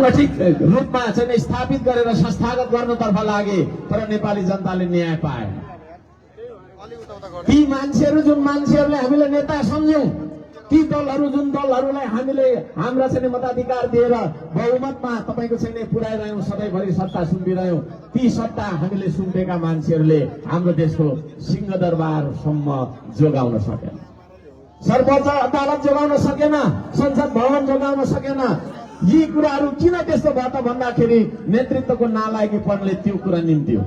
साङ्गठिक रूपमा चाहिँ स्थापित गरेर संस्थागत गर्नतर्फ लागे, तर नेपाली जनताले न्याय पाएन। ती मान्छेहरू जुन मान्छेहरूले हामीले नेता सम्झ्यौं, ती दलहरू जुन दलहरूलाई हामीले हाम्रा चाहिँ मताधिकार दिएर बहुमतमा तपाईँको चाहिँ पुर्याइरह्यौं, सधैँभरि सत्ता सुम्पिरह्यौं, ती सत्ता हामीले सुम्पेका मान्छेहरूले हाम्रो देशको सिंहदरबारसम्म जोगाउन सकेन, सर्वोच्च अदालत जोगाउन सकेन, संसद भवन जोगाउन सकेन। यी कुराहरू किन त्यस्तो भयो त भन्दाखेरि नेतृत्वको नालायकीपनले त्यो कुरा निम्त्यो।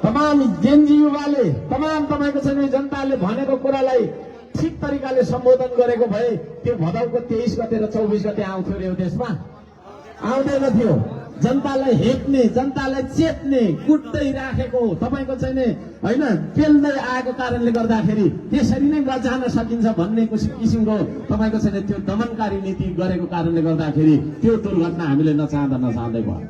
तमाम जेनजी युवाले, तमाम तपाईँको चाहिँ जनताले भनेको कुरालाई ठिक तरिकाले सम्बोधन गरेको भए त्यो भदौको 23 गते र 24 गते आउँथ्यो रे यो देशमा? आउँदैन थियो। जनतालाई हेप्ने, जनतालाई चेप्ने, कुट्दै राखेको तपाईँको चाहिँ हैन पेल्दै आएको कारणले गर्दाखेरि त्यसरी नै जान सकिन्छ भन्ने किसिमको तपाईँको चाहिँ त्यो दमनकारी नीति गरेको कारणले गर्दाखेरि त्यो दुर्घटना हामीले नचाहँदै भयो।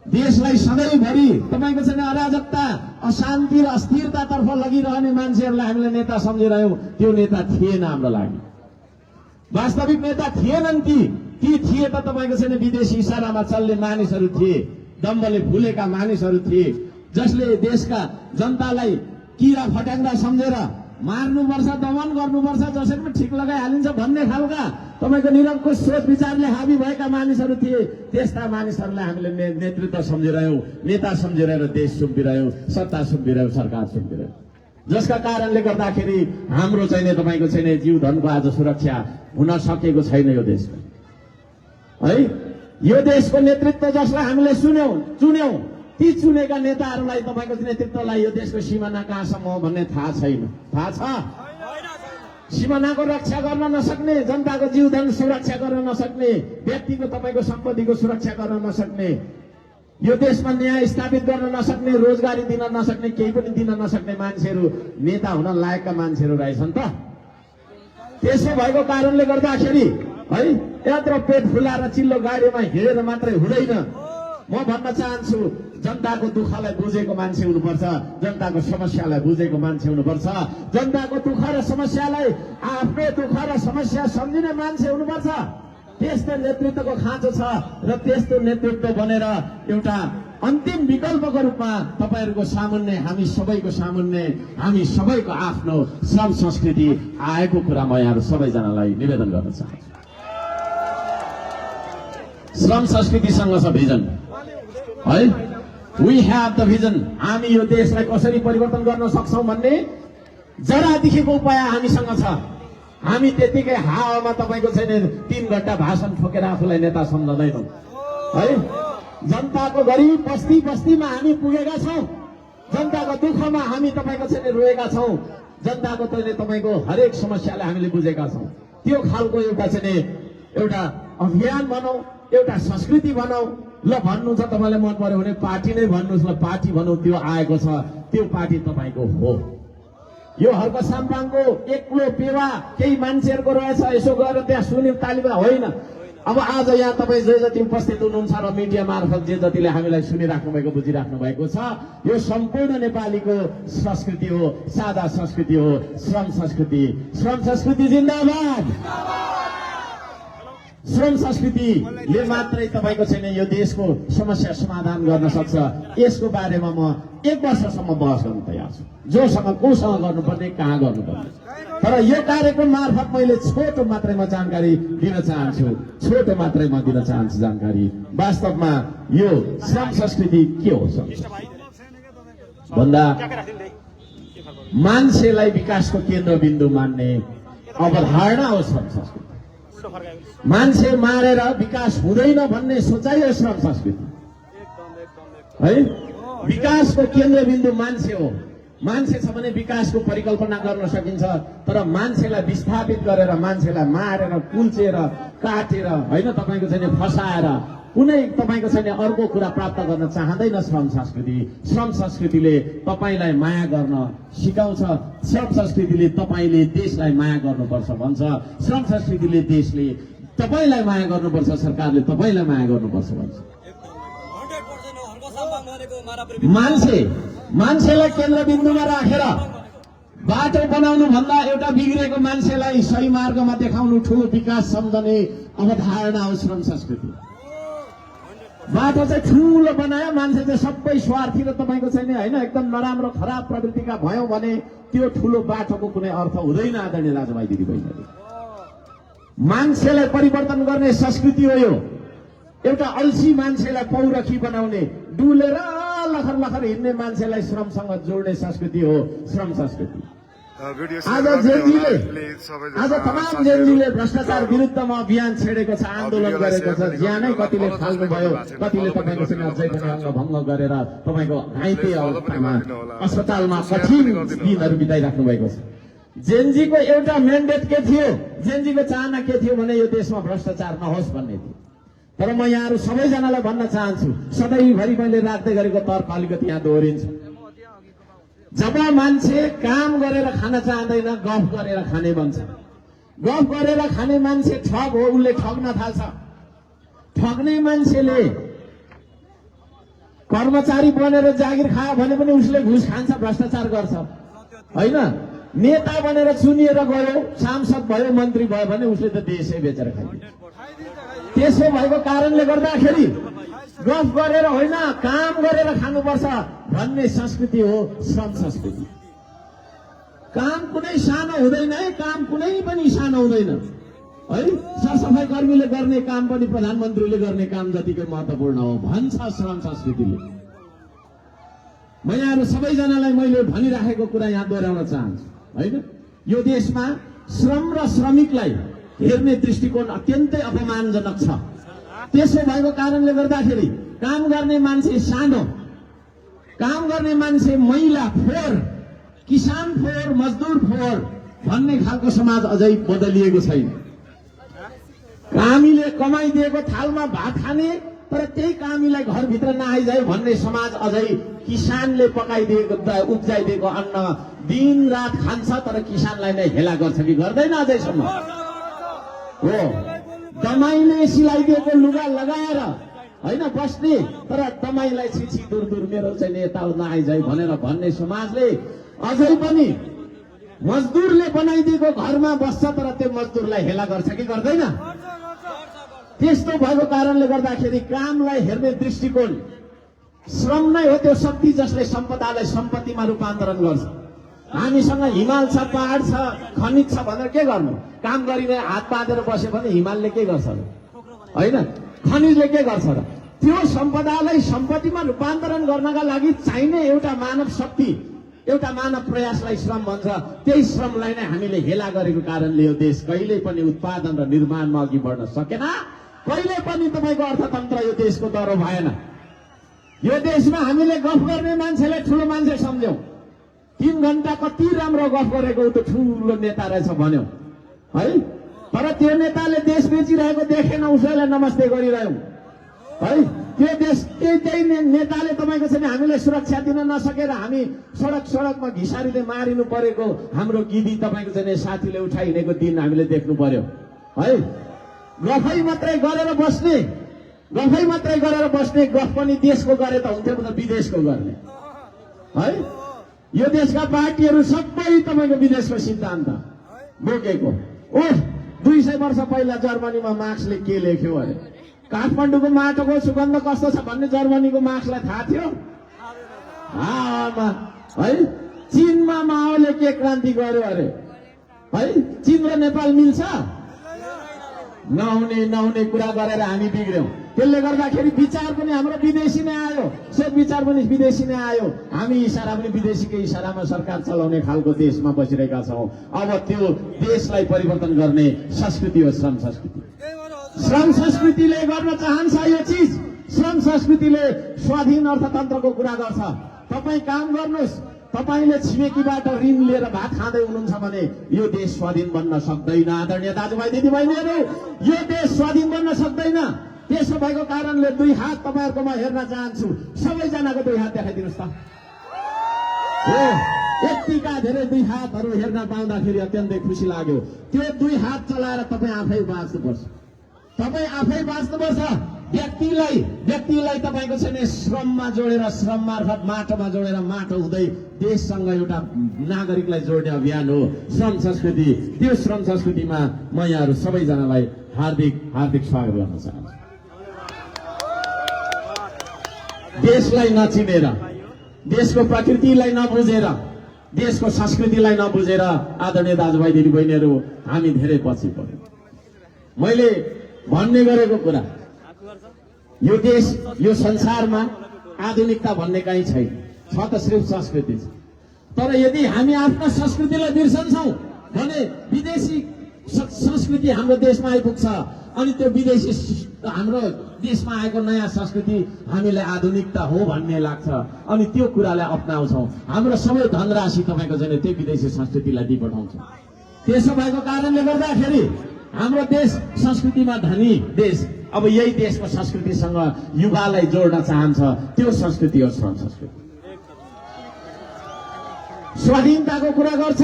देशलाई सधैँभरि तपाईँको चाहिँ अराजकता, अशान्ति र अस्थिरतातर्फ लगिरहने मान्छेहरूलाई हामीले नेता सम्झिरह्यौं, त्यो नेता थिएन हाम्रो लागि। वास्तविक नेता थिएनन् ती थिए त तपाईँको चाहिँ विदेशी इसारामा चल्ने मानिसहरू थिए, दम्बले फुलेका मानिसहरू थिए, जसले देशका जनतालाई किरा फट्याङ्ग्रा सम्झेर मार्नुपर्छ, दमन गर्नुपर्छ, जसरी पनि ठिक लगाइहालिन्छ भन्ने खालका तपाईँको निरङ्कुश सोच विचारले हाबी भएका मानिसहरू थिए। त्यस्ता मानिसहरूलाई हामीले नेतृत्व सम्झिरह्यौं, नेता सम्झिरहेर देश सुम्पिरह्यौं, सत्ता सुम्पिरह्यौं, सरकार सुम्पिरह्यौं, जसका कारणले गर्दाखेरि हाम्रो चाहिँ तपाईँको चाहिँ जीव धनको आज सुरक्षा हुन सकेको छैन यो देशमा है। यो देशको नेतृत्व जसलाई हामीले चुन्यौं, ती चुनेका नेताहरूलाई तपाईँको नेतृत्वलाई यो देशको सिमाना कहाँसम्म हो भन्ने थाहा छैन। थाहा छ? सिमानाको रक्षा गर्न नसक्ने, जनताको जीवधन सुरक्षा गर्न नसक्ने, व्यक्तिको तपाईँको सम्पत्तिको सुरक्षा गर्न नसक्ने, यो देशमा न्याय स्थापित गर्न नसक्ने, रोजगारी दिन नसक्ने, केही पनि दिन नसक्ने मान्छेहरू नेता हुन लायकका मान्छेहरू रहेछन् त। त्यसो भएको कारणले गर्दाखेरि है यत्रो पेट फुलाएर चिल्लो गाडीमा हिँडेर मात्रै हुँदैन। म भन्न चाहन्छु, जनताको दुःखलाई बुझेको मान्छे हुनुपर्छ, जनताको समस्यालाई बुझेको मान्छे हुनुपर्छ, जनताको दुःख र समस्यालाई आफ्नो दुःख र समस्या सम्झिने मान्छे हुनुपर्छ। त्यस्तो नेतृत्वको खाँचो छ र त्यस्तो नेतृत्व बनेर एउटा अन्तिम विकल्पको रूपमा तपाईहरूको सामुन्ने, हामी सबैको सामुन्ने, हामी सबैको आफ्नो श्रम संस्कृति आएको कुरा म यहाँ सबैजनालाई निवेदन गर्न चाहन्छु। श्रम संस्कृतिसँग छ भिजन है, वी हेभ द भिजन। हामी यो देशलाई कसरी परिवर्तन गर्न सक्छौं भन्ने जरा देखेको उपाय हामीसँग छ। हामी त्यतिकै हावामा तपाईँको चाहिँ 3 घण्टा भाषण ठोकेर आफूलाई नेता सम्झँदैनौं है। जनताको गरिब बस्ती बस्तीमा हामी पुगेका छौं, जनताको दुःखमा हामी तपाईँको चाहिँ रोएका छौं, जनताको तपाईँको हरेक समस्यालाई हामीले बुझेका छौं। त्यो खालको एउटा अभियान भनौं, एउटा संस्कृति भनौं। ल भन्नु छ तपाईलाई मन पर्यो भने पार्टी नै भन्नुस्, ल पार्टी भनौं, त्यो आएको छ, त्यो पार्टी तपाईको हो। यो हर्क साम्पाङको एक्लो पेवा केही मान्छेहरूको रहेछ, यसो गएर त्यहाँ सुन्यो तालिमा होइन। अब आज यहाँ तपाईँ जे जति उपस्थित हुनुहुन्छ र मिडिया मार्फत जे जतिले हामीलाई सुनिराख्नु भएको, बुझिराख्नु भएको छ, यो सम्पूर्ण नेपालीको संस्कृति हो, सादा संस्कृति हो, श्रम संस्कृति। श्रम संस्कृति जिन्दाबाद। श्रम संस्कृतिले मात्रै तपाईको छैन यो देशको समस्या समाधान गर्न सक्छ। यसको बारेमा म 1 वर्षसम्म बहस गर्न तयार छु, जोसँग कोसँग गर्नुपर्ने, कहाँ गर्नुपर्ने। तर यो कार्यक्रम मार्फत मैले छोटो मात्रै जानकारी दिन चाहन्छु, छोटो मात्रै दिन चाहन्छु जानकारी। वास्तवमा यो श्रम संस्कृति के हो भन्दा मान्छेलाई विकासको केन्द्रबिन्दु मान्ने अवधारणा हो श्रम संस्कृति। मान्छे मारेर विकास हुँदैन भन्ने सोचाइ हो श्रम संस्कृति है। विकासको केन्द्रबिन्दु मान्छे हो। मान्छे छ भने विकासको परिकल्पना गर्न सकिन्छ, तर मान्छेलाई विस्थापित गरेर, मान्छेलाई मारेर, कुल्चेर, काटेर होइन तपाईँको चाहिँ फसाएर कुनै तपाईँको चाहिँ अर्को कुरा प्राप्त गर्न चाहँदैन श्रम संस्कृति। श्रम संस्कृतिले तपाईँलाई माया गर्न सिकाउँछ। श्रम संस्कृतिले तपाईँले देशलाई माया गर्नुपर्छ भन्छ। श्रम संस्कृतिले देशले तपाईँलाई माया गर्नुपर्छ, सरकारले तपाईँलाई माया गर्नुपर्छ भन्छ। मान्छेलाई केन्द्रबिन्दुमा राखेर बाटो बनाउनु भन्दा एउटा बिग्रेको मान्छेलाई सही मार्गमा देखाउनु ठूलो विकास सम्झने अवधारणा हो श्रम संस्कृति। बाटो चाहिँ ठूलो बनायो, मान्छे चाहिँ सबै स्वार्थी र तपाईँको चाहिँ नि होइन एकदम नराम्रो खराब प्रवृत्तिका भयौँ भने त्यो ठूलो बाटोको कुनै अर्थ हुँदैन। आदरणीय दाजुभाइ दिदीबहिनीहरू, मान्छेलाई परिवर्तन गर्ने संस्कृति हो यो। एउटा अल्छी मान्छेलाई पौरखी बनाउने, डुलेर लखर लखर हिँड्ने मान्छेलाई श्रमसँग जोड्ने संस्कृति हो श्रम संस्कृति। आज तमाम जेनजीले भ्रष्टाचार विरुद्धमा अभियान छेडेको छ, आन्दोलन गरेको छ, ज्यानै कतिले फाल्नुभयो, कतिले तपाईँको चाहिँ अझै पनि अङ्गभङ्ग गरेर तपाईँको घाइते अवस्थामा अस्पतालमा कठिन दिनहरू बिताइराख्नु भएको छ। जेनजीको एउटा म्यान्डेट के थियो, जेनजीको चाहना के थियो भने यो देशमा भ्रष्टाचार नहोस् भन्ने थियो। तर म यहाँहरू सबैजनालाई भन्न चाहन्छु, सधैँभरि मैले राख्दै गरेको तर्क अलिकति यहाँ दोहोरिन्छ। जब मान्छे काम गरेर खान चाहँदैन, गफ गरेर खाने भन्छ। गफ गरेर खाने मान्छे ठग हो, उसले ठग्न थाल्छ। ठग्ने मान्छेले कर्मचारी बनेर जागिर खायो भने पनि उसले घुस खान्छ, भ्रष्टाचार गर्छ होइन। नेता बनेर चुनिएर गयो, सांसद भयो, मन्त्री भयो भने उसले त देशै बेचेर खाइदिन्छ। त्यसो भएको कारणले गर्दाखेरि गफ गरेर होइन, काम गरेर खानुपर्छ भन्ने संस्कृति हो श्रम संस्कृति। काम कुनै सानो हुँदैन है, काम कुनै पनि सानो हुँदैन है। सरसफाई कर्मीले गर्ने काम पनि प्रधानमन्त्रीले गर्ने काम जतिकै महत्त्वपूर्ण हो भन्छ श्रम संस्कृतिले। म यहाँहरू सबैजनालाई मैले भनिराखेको कुरा यहाँ दोहोऱ्याउन चाहन्छु होइन। यो देशमा श्रम र श्रमिकलाई हेर्ने दृष्टिकोण अत्यन्तै अपमानजनक छ। त्यसो भएको कारणले गर्दाखेरि काम गर्ने मान्छे सानो, काम गर्ने मान्छे महिला फोहोर, किसान फोहोर, मजदुर फोहोर भन्ने खालको समाज अझै बदलिएको छैन। कामीले कमाइदिएको थालमा भात खाने तर त्यही कामीलाई घरभित्र नआइजाए भन्ने समाज अझै किसानले पकाइदिएको उब्जाइदिएको अन्न दिन रात खान्छ तर किसानलाई नै हेला गर्छ कि गर्दैन अझैसम्म हो। दमाईले सिलाइदिएको लुगा लगाएर होइन बस्ने तर दमाईलाई छिछि दूर दूर मेरो चाहिँ नेता नआइजाए भनेर भन्ने समाजले अझै पनि मजदुरले बनाइदिएको घरमा बस्छ तर त्यो मजदुरलाई हेला गर्छ कि गर्दैन। त्यस्तो भएको कारणले गर्दाखेरि कामलाई हेर्ने दृष्टिकोण श्रम नै हो त्यो शक्ति जसले सम्पदालाई सम्पत्तिमा रूपान्तरण गर्छ। हामीसँग हिमाल छ, पहाड छ, खनिज छ भनेर के गर्नु? काम गरिने हात बाँधेर बस्यो भने हिमालले के गर्छ र होइन, खनिजले के गर्छ र? त्यो सम्पदालाई सम्पत्तिमा रूपान्तरण गर्नका लागि चाहिने एउटा मानव शक्ति, एउटा मानव प्रयासलाई श्रम भन्छ। त्यही श्रमलाई नै हामीले हेला गरेको कारणले यो देश कहिल्यै पनि उत्पादन र निर्माणमा अघि बढ्न सकेन। कहिले पनि तपाईँको अर्थतन्त्र यो देशको दह्रो भएन। यो देशमा हामीले गफ गर्ने मान्छेलाई ठुलो मान्छे सम्झ्यौं। 3 घण्टा कति राम्रो गफ गरेको त ठुलो नेता रहेछ भन्यौं है। तर त्यो नेताले देश बेचिरहेको देखेन, उसैलाई नमस्ते गरिरह्यौं है। त्यो देश त्यही नेताले तपाईँको चाहिँ हामीलाई सुरक्षा दिन नसकेर हामी सडकमा घिसारीले मारिनु परेको हाम्रो गिदी तपाईँको चाहिँ साथीले उठाइहिँडेको दिन हामीले देख्नु पर्यो है। गफै मात्रै गरेर बस्ने, गफै मात्रै गरेर बस्ने, गफ पनि देशको गरे त हुन्थ्यो त विदेशको गर्ने है। यो देशका पार्टीहरू सबै तपाईँको विदेशको सिद्धान्त बोकेको। 200 वर्ष पहिला जर्मनीमा मार्क्सले के लेख्यो अरे, काठमाडौँको माटोको सुगन्ध कस्तो छ भन्ने जर्मनीको मार्क्सलाई थाहा थियो है। चीनमा माओले के क्रान्ति गर्यो अरे है। चीन र नेपाल मिल्छ? नहुने कुरा गरेर हामी बिग्र्यौं। त्यसले गर्दाखेरि विचार पनि हाम्रो विदेशी नै आयो, सोच विचार पनि विदेशी नै आयो। हामी इसारा पनि विदेशीकै इसारामा सरकार चलाउने खालको देशमा बसिरहेका छौं। अब त्यो देशलाई परिवर्तन गर्ने संस्कृति हो श्रम संस्कृति। श्रम संस्कृतिले गर्न चाहन्छ यो चिज। श्रम संस्कृतिले स्वाधीन अर्थतन्त्रको कुरा गर्छ। तपाईँ काम गर्नुहोस्, तपाईले छिमेकीबाट ऋण लिएर भात खाँदै हुनुहुन्छ भने यो देश स्वाधीन बन्न सक्दैन। आदरणीय दाजुभाइ दिदीबहिनीहरू, यो देश स्वाधीन बन्न सक्दैन। त्यसो भएको कारणले 2 हात तपाईहरुकोमा हेर्न चाहन्छु। सबैजनाको 2 हात देखाइदिनुस् त। यतिका धेरै 2 हातहरू हेर्न पाउँदाखेरि अत्यन्तै खुसी लाग्यो। त्यो 2 हात चलाएर तपाईँ आफै बाँच्नुपर्छ, तपाईँ आफै बाँच्नुपर्छ। व्यक्तिलाई तपाईँको चाहिँ नि श्रममा जोडेर, श्रम मार्फत माटोमा जोडेर, माटो हुँदै देशसँग एउटा नागरिकलाई जोड्ने अभियान हो श्रम संस्कृति। त्यो श्रम संस्कृतिमा म यहाँहरू सबैजनालाई हार्दिक स्वागत गर्न चाहन्छु। देशलाई नचिनेर, देशको प्रकृतिलाई नबुझेर, देशको संस्कृतिलाई नबुझेर आदरणीय दाजुभाइ दिदीबहिनीहरू हामी धेरै पछि पऱ्यौँ। मैले भन्ने गरेको कुरा, यो देश, यो संसारमा आधुनिकता भन्ने कहीँ छैन, छ त सिर्फ संस्कृति छ। तर यदि हामी आफ्ना संस्कृतिलाई बिर्सन्छौँ भने विदेशी संस्कृति हाम्रो देशमा आइपुग्छ, अनि त्यो विदेशी हाम्रो देशमा आएको नयाँ संस्कृति हामीलाई आधुनिकता हो भन्ने लाग्छ, अनि त्यो कुरालाई अपनाउँछौँ। हाम्रो सबै धनराशि तपाईँको चाहिँ त्यो विदेशी संस्कृतिलाई दिइपठाउँछ। त्यसो भएको कारणले गर्दाखेरि हाम्रो देश संस्कृतिमा धनी देश, अब यही देशको संस्कृतिसँग युवालाई जोड्न चाहन्छ, त्यो संस्कृति हो श्रम संस्कृति। स्वाधीनताको कुरा गर्छ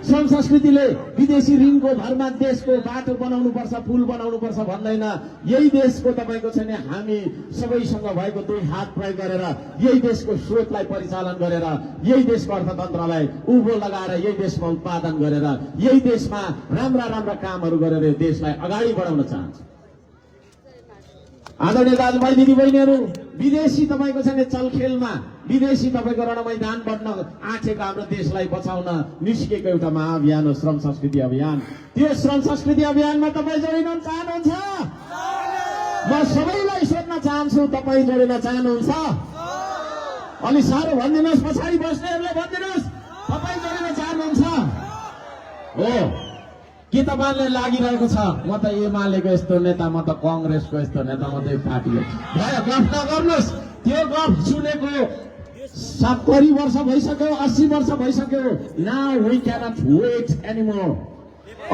श्रम संस्कृतिले, विदेशी ऋणको भरमा देशको बाटो बनाउनु पर्छ, पुल बनाउनु पर्छ भन्दैन। यही देशको तपाईँको छैन हामी सबैसँग भएको दुई हात प्रयोग गरेर, यही देशको स्रोतलाई परिचालन गरेर, यही देशको अर्थतन्त्रलाई उभो लगाएर, यही देशमा उत्पादन गरेर, यही देशमा राम्रा कामहरू गरेर देशलाई अगाडि बढाउन चाहन्छ। आदरणीय दाजुभाइ दिदीबहिनीहरू, विदेशी तपाईँको छैन चलखेलमा, विदेशी तपाईँको रणमैदान बढ्न आँटेको हाम्रो देशलाई बचाउन निस्केको एउटा महाअभियान हो श्रम संस्कृति अभियान। त्यो श्रम संस्कृति अभियानमा तपाईँ जोडिन चाहनुहुन्छ? म सबैलाई सोध्न चाहन्छु, तपाईँ जोडिन चाहनुहुन्छ? अलि साह्रो भनिदिनुहोस्, पछाडि बस्नेहरूले भनिदिनुहोस्, तपाईँ जोडिन चाहनुहुन्छ? हो के तपाईँलाई लागिरहेको छ म त एमालेको यस्तो नेता, म त कङ्ग्रेसको यस्तो नेता, म त यो पार्टीको? गफ नगर्नुहोस्। त्यो गफ सुनेको 70 वर्ष भइसक्यो, 80 वर्ष भइसक्यो। Now we cannot wait anymore.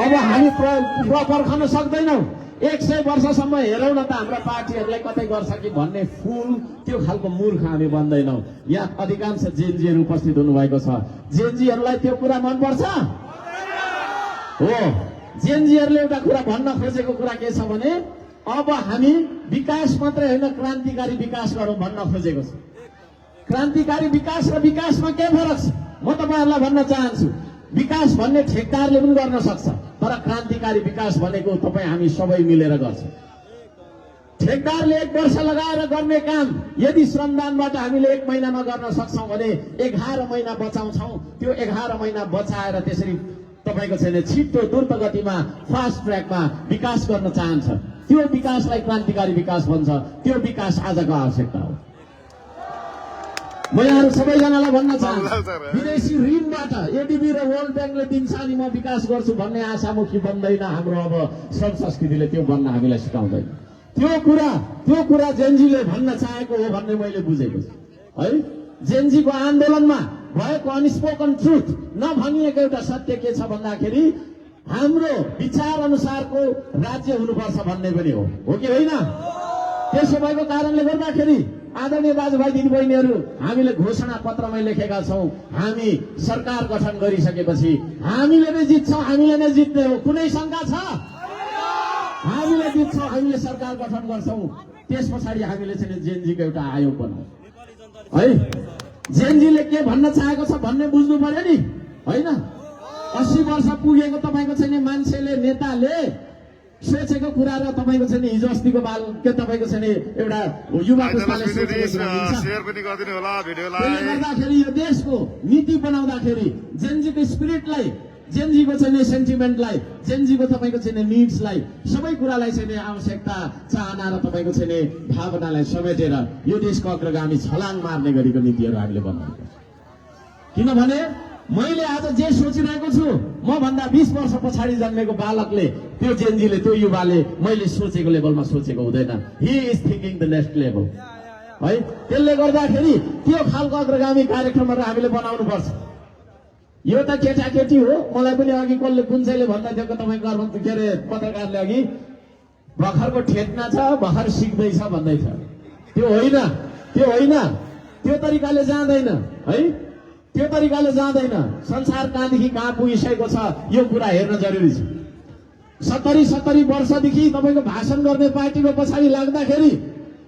अब हामी पर्खन सक्दैनौँ। 100 वर्षसम्म हेरौँ न त हाम्रो पार्टीहरूलाई कतै गर्छ कि भन्ने फुल त्यो खालको मूर्ख हामी बन्दैनौँ। यहाँ अधिकांश जेनजीहरू उपस्थित हुनुभएको छ। जेनजीहरूलाई त्यो कुरा मनपर्छ हो? जेनजीहरूले एउटा कुरा भन्न खोजेको कुरा के छ भने अब हामी विकास मात्रै होइन, क्रान्तिकारी विकास गरौँ भन्न खोजेको छ। क्रान्तिकारी विकास र विकासमा के फरक छ? म तपाईँहरूलाई भन्न चाहन्छु, विकास भन्ने ठेकदारले पनि गर्न सक्छ, तर क्रान्तिकारी विकास भनेको तपाईँ हामी सबै मिलेर गर्छ। ठेकदारले 1 वर्ष लगाएर गर्ने काम यदि श्रमदानबाट हामीले 1 महिनामा गर्न सक्छौँ भने 11 महिना बचाउँछौँ। त्यो 11 महिना बचाएर त्यसरी तपाईँको छैन छिटो द्रुत गतिमा फास्ट ट्र्याकमा विकास गर्न चाहन्छ। त्यो विकासलाई क्रान्तिकारी विकास भन्छ। त्यो विकास आजको आवश्यकता हो। म यहाँहरू सबैजनालाई भन्न चाहन्छु, विदेशी ऋणबाट एडीबी र वर्ल्ड ब्याङ्कले दिन्छ अनि म विकास गर्छु भन्ने आशामुखी बन्दैन हाम्रो अब श्रम संस्कृतिले। त्यो भन्न हामीलाई सिकाउँदैन। त्यो कुरा जेनजीले भन्न चाहेको हो भन्ने मैले बुझेको छु है। जेनजीको आन्दोलनमा भएको अनस्पोकन ट्रुथ, नभनिएको एउटा सत्य के छ भन्दाखेरि हाम्रो विचार अनुसारको राज्य हुनुपर्छ भन्ने पनि हो कि होइन? त्यसो भएको कारणले गर्दाखेरि आदरणीय दाजुभाइ दिदीबहिनीहरू, हामीले घोषणा पत्रमा लेखेका छौँ, हामी सरकार गठन गरिसकेपछि हामीले नै जित्छौँ, हामीले नै जित्ने हो। कुनै शङ्का छ? हामीले जित्छौँ, हामीले सरकार गठन गर्छौँ। त्यस पछाडि हामीले चाहिँ जेनजीको एउटा आयोग बनाउँछौँ है। जेनजीले के भन्न चाहेको छ भन्ने बुझ्नु पर्यो नि होइन? 80 वर्ष पुगेको तपाईँको छैन मान्छेले, नेताले सोचेको कुरा र तपाईँको छैन हिजो अस्तिको बाल के तपाईँको छैन एउटा युवा गर्दाखेरि यो देशको नीति बनाउँदाखेरि जेनजीको स्पिरिटलाई, जेनजीको छैन सेन्टिमेन्टलाई, जेनजीको तपाईँको छैन निड्सलाई, सबै कुरालाई छैन आवश्यकता, चाहना र तपाईँको छैन भावनालाई समेटेर यो देशको अग्रगामी छलाङ मार्ने गरीको नीतिहरू हामीले बनाउनुपर्छ। किनभने मैले आज जे सोचिरहेको छु, म भन्दा 20 वर्ष पछाडि जन्मेको बालकले, त्यो जेनजीले, त्यो युवाले मैले सोचेको लेभलमा सोचेको हुँदैन। He is thinking the next level है। त्यसले गर्दाखेरि त्यो खालको अग्रगामी कार्यक्रमहरू हामीले बनाउनु पर्छ। यो त केटाकेटी हो। मलाई पनि अघि कुन चाहिँले भन्दै थियो तपाईँको के अरे पत्रकारले अघि, भर्खरको ठेट्ना छ, भर्खर सिक्दैछ भन्दै छ। त्यो होइन, त्यो तरिकाले जाँदैन है। त्यो तरिकाले जाँदैन। संसार कहाँदेखि कहाँ पुगिसकेको छ यो कुरा हेर्न जरुरी छ। 70 वर्षदेखि तपाईँको भाषण गर्ने पार्टीको पछाडि लाग्दाखेरि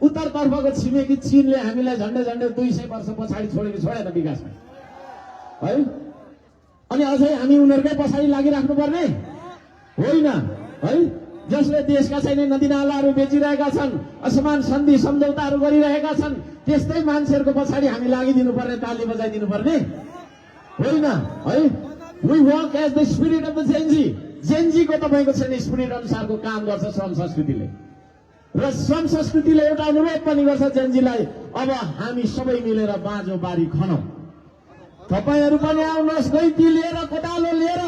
उत्तरतर्फको छिमेकी चीनले हामीलाई झन्डै झन्डै 200 वर्ष पछाडि छोडेको छोडेन विकासमा है। अनि अझै हामी उनीहरूकै पछाडि लागिराख्नु पर्ने होइन है। जसले देशका छैन नदीनालाहरू बेचिरहेका छन्, असमान सन्धि सम्झौताहरू गरिरहेका छन्, त्यस्तै मान्छेहरूको पछाडि हामी लागिदिनु पर्ने, ताली बजाइदिनु पर्ने होइन है। We work as the spirit of the Gen Z. जेन्जीको तपाईँको छैन स्पिरिट अनुसारको काम गर्छ श्रम संस्कृतिले, र श्रम संस्कृतिले एउटा अनुरोध पनि गर्छ जेन्जीलाई, अब हामी सबै मिलेर बाँझो बारी खनौँ, तपाईँहरू पनि आउनुहोस्, गैती लिएर कोदालो लिएर।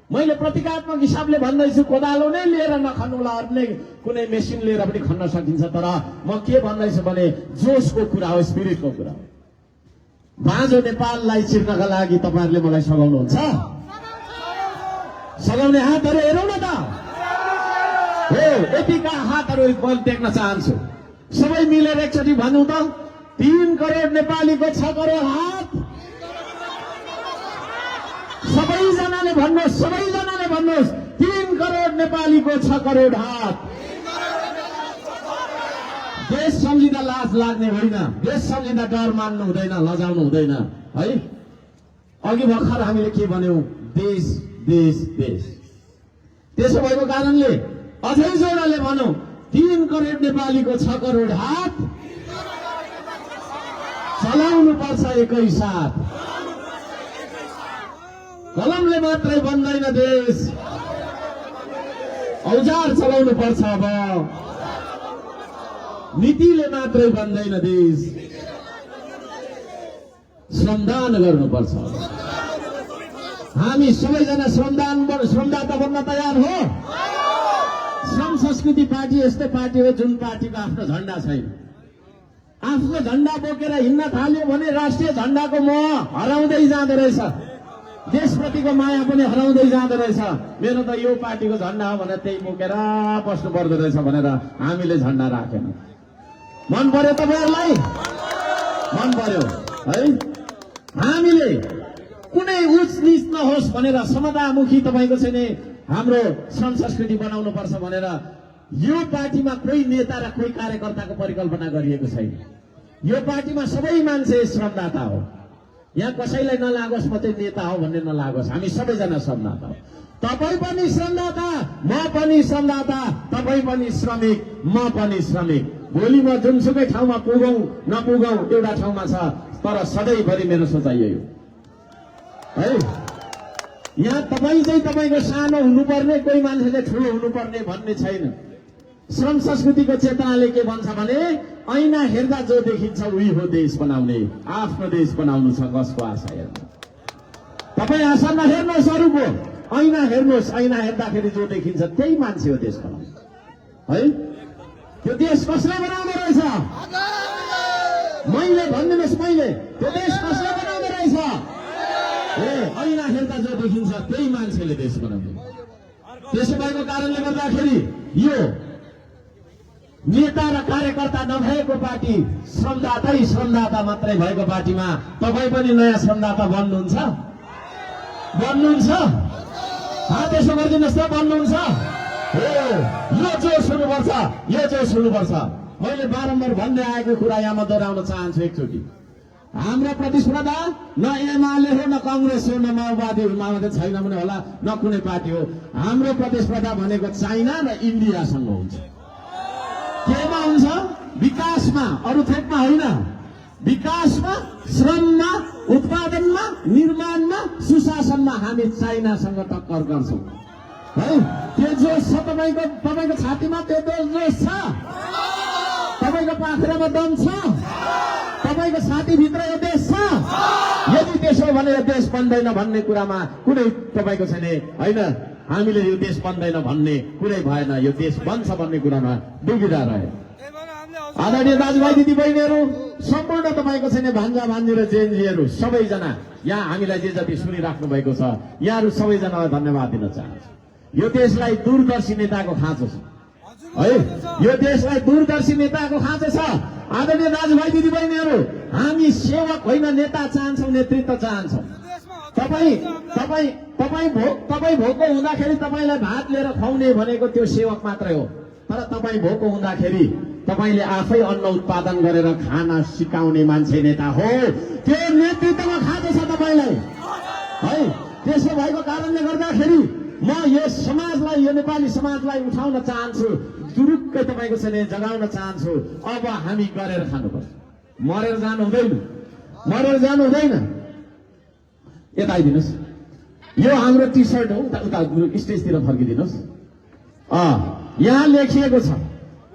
मैले प्रतीकात्मक हिसाबले भन्दैछु, कोदालो नै लिएर नखन्नुला, अर्नै कुनै मेसिन लिएर पनि खन्न सकिन्छ। तर म के भन्दैछु भने जोसको कुरा हो, स्पिरिटको कुरा हो। बाँझो नेपाललाई चिर्नका लागि तपाईँहरूले मलाई सघाउनुहुन्छ? सघाउने हातहरू हेरौँ न त। हो, यतिका हातहरू म देख्न चाहन्छु। सबै मिलेर एकचोटि भनौँ त, 3 करोड नेपालीको 6 करोड हात। सबैजनाले भन्नुहोस्, सबैजनाले भन्नुहोस्, 3 करोड नेपालीको 6 करोड हात। देश सम्झिँदा लाज लाग्ने होइन, देश सम्झिँदा डर मान्नु हुँदैन, लजाउनु हुँदैन है। अघि भर्खर हामीले के भन्यौं, देश देश देश। त्यसो भएको कारणले अझै जोडले भनौं, 3 करोड नेपालीको 6 करोड हात चलाउनु पर्छ एकैसाथ। कलमले मात्रै बन्दैन देश, औजार चलाउनु पर्छ। अब नीतिले मात्रै बन्दैन देश, श्रमदान गर्नुपर्छ। हामी सबैजना श्रमदाता बन्न तयार हो। श्रम संस्कृति पार्टी यस्तो पार्टी हो जुन पार्टीको आफ्नो झण्डा छैन। आफ्नो झण्डा बोकेर हिँड्न थाल्यो भने राष्ट्रिय झण्डाको मोह हराउँदै जाँदो रहेछ, देशप्रतिको माया पनि हराउँदै जाँदो रहेछ। मेरो त यो पार्टीको झण्डा हो भनेर त्यही बोकेर बस्नु पर्दो रहेछ भनेर हामीले झण्डा राखेन। मन पर्यो तपाईहरुलाई? मन पर्यो है? हामीले कुनै उच्च नीच नहोस् भनेर समतामुखी तपाईको छैन हाम्रो श्रम संस्कृति बनाउनु पर्छ भनेर यो पार्टीमा कोही नेता र कोही कार्यकर्ताको परिकल्पना गरिएको छैन। यो पार्टीमा सबै मान्छे श्रमदाता हो। यहाँ कसैलाई नलागोस् म चाहिँ नेता हो भन्ने नलागोस्, हामी सबैजना श्रमदाता हो। तपाई पनि श्रमदाता, म पनि श्रमदाता, तपाई पनि श्रमिक, म पनि श्रमिक। भोलि म जुनसुकै ठाउँमा पुगौं नपुगौं एउटा ठाउँमा छ, तर सधैँभरि मेरो सोचाइ यही हो है। यहाँ तपाई चाहिँ तपाईको सानो हुनुपर्ने, कोही मान्छेले ठुलो हुनुपर्ने भन्ने छैन। श्रम संस्कृतिको चेतनाले के भन्छ भने ऐना हेर्दा जो देखिन्छ उही हो देश बनाउने। आफ्नो देश बनाउनु छ, कसको आशा हेर्नु? तपाई आशा नहेर्नुहोस् अरूको, ऐना हेर्नुहोस्। ऐना हेर्दाखेरि जो देखिन्छ त्यही मान्छे हो देश बनाउने है। त्यो देश कसले बनाउँदो रहेछ? मैले भनिदिनुहोस्, मैले त्यो देश कसले बनाउँदो रहेछ? ऐना हेर्दा जो देखिन्छ त्यही मान्छेले देश बनाउने। त्यसो भएको कारणले गर्दाखेरि यो नेता र कार्यकर्ता नभएको पार्टी, श्रमदातै श्रमदाता मात्रै भएको पार्टीमा तपाई पनि नयाँ श्रमदाता बन्नुहुन्छ? बन्नुहुन्छ? त्यसो गरिदिनुहोस् त, बन्नुहुन्छ? यो जोस हुनुपर्छ, यो जोस हुनुपर्छ। मैले बारम्बार भन्दै आएको कुरा यहाँ म दोहोऱ्याउन चाहन्छु एकचोटि। हाम्रो प्रतिस्पर्धा न एमाले हो, न कांग्रेस हो, न माओवादी हो। माओवादी छैन भने होला, न कुनै पार्टी हो। हाम्रो प्रतिस्पर्धा भनेको चाइना र इन्डियासँग हुन्छ। केमा हुन्छ? विकासमा, अरू थोकमा होइन। विकासमा, श्रममा, उत्पादनमा, निर्माणमा, सुशासनमा हामी चाइनासँग टक्कर गर्छौं है। त्यो जोस छ तपाईको छातीमा, त्यो जोस छ तपाईको पाखुरामा, दम छ तपाईको छातीभित्र, यो देश छ। यदि त्यसो भने यो देश बन्दैन भन्ने कुरामा कुनै तपाईको छैन होइन। हामीले यो देश बन्दैन भन्ने कुरै भएन, यो देश बन्छ भन्ने कुरामा दुविधा रह्यो। आदरणीय दाजुभाइ दिदीबहिनीहरू, सम्पूर्ण तपाईको छैन भान्जा भान्जी र जेएनजीहरू सबैजना यहाँ हामीलाई जे जति सुनिराख्नु भएको छ, यहाँहरू सबैजनालाई धन्यवाद दिन चाहन्छु। यो देशलाई दूरदर्शी नेताको खाँचो छ है। यो देशलाई दूरदर्शी नेताको खाँचो छ। आदरणीय दाजुभाइ दिदीबहिनीहरू, हामी सेवक होइन नेता चाहन्छौँ, नेतृत्व चाहन्छौँ। तपाईँ भोको हुँदाखेरि तपाईलाई भात लिएर खुवाउने भनेको त्यो सेवक मात्रै हो। तर तपाईँ भोको हुँदाखेरि तपाईले आफै अन्न उत्पादन गरेर खान सिकाउने मान्छे नेता हो। त्यो नेतृत्वमा खाँदैछ तपाईलाई है। त्यसो भएको कारणले गर्दाखेरि म यस समाजलाई, यो नेपाली समाजलाई उठाउन चाहन्छु, जुरुक्कै तपाईको चाहिँ जगाउन चाहन्छु। अब हामी गरेर खानुपर्छ, मरेर जानु हुँदैन, मरेर जानु हुँदैन। यता आइदिनुहोस्, यो हाम्रो टी सर्ट हो, उता स्टेजतिर फर्किदिनुहोस्। यहाँ लेखिएको छ,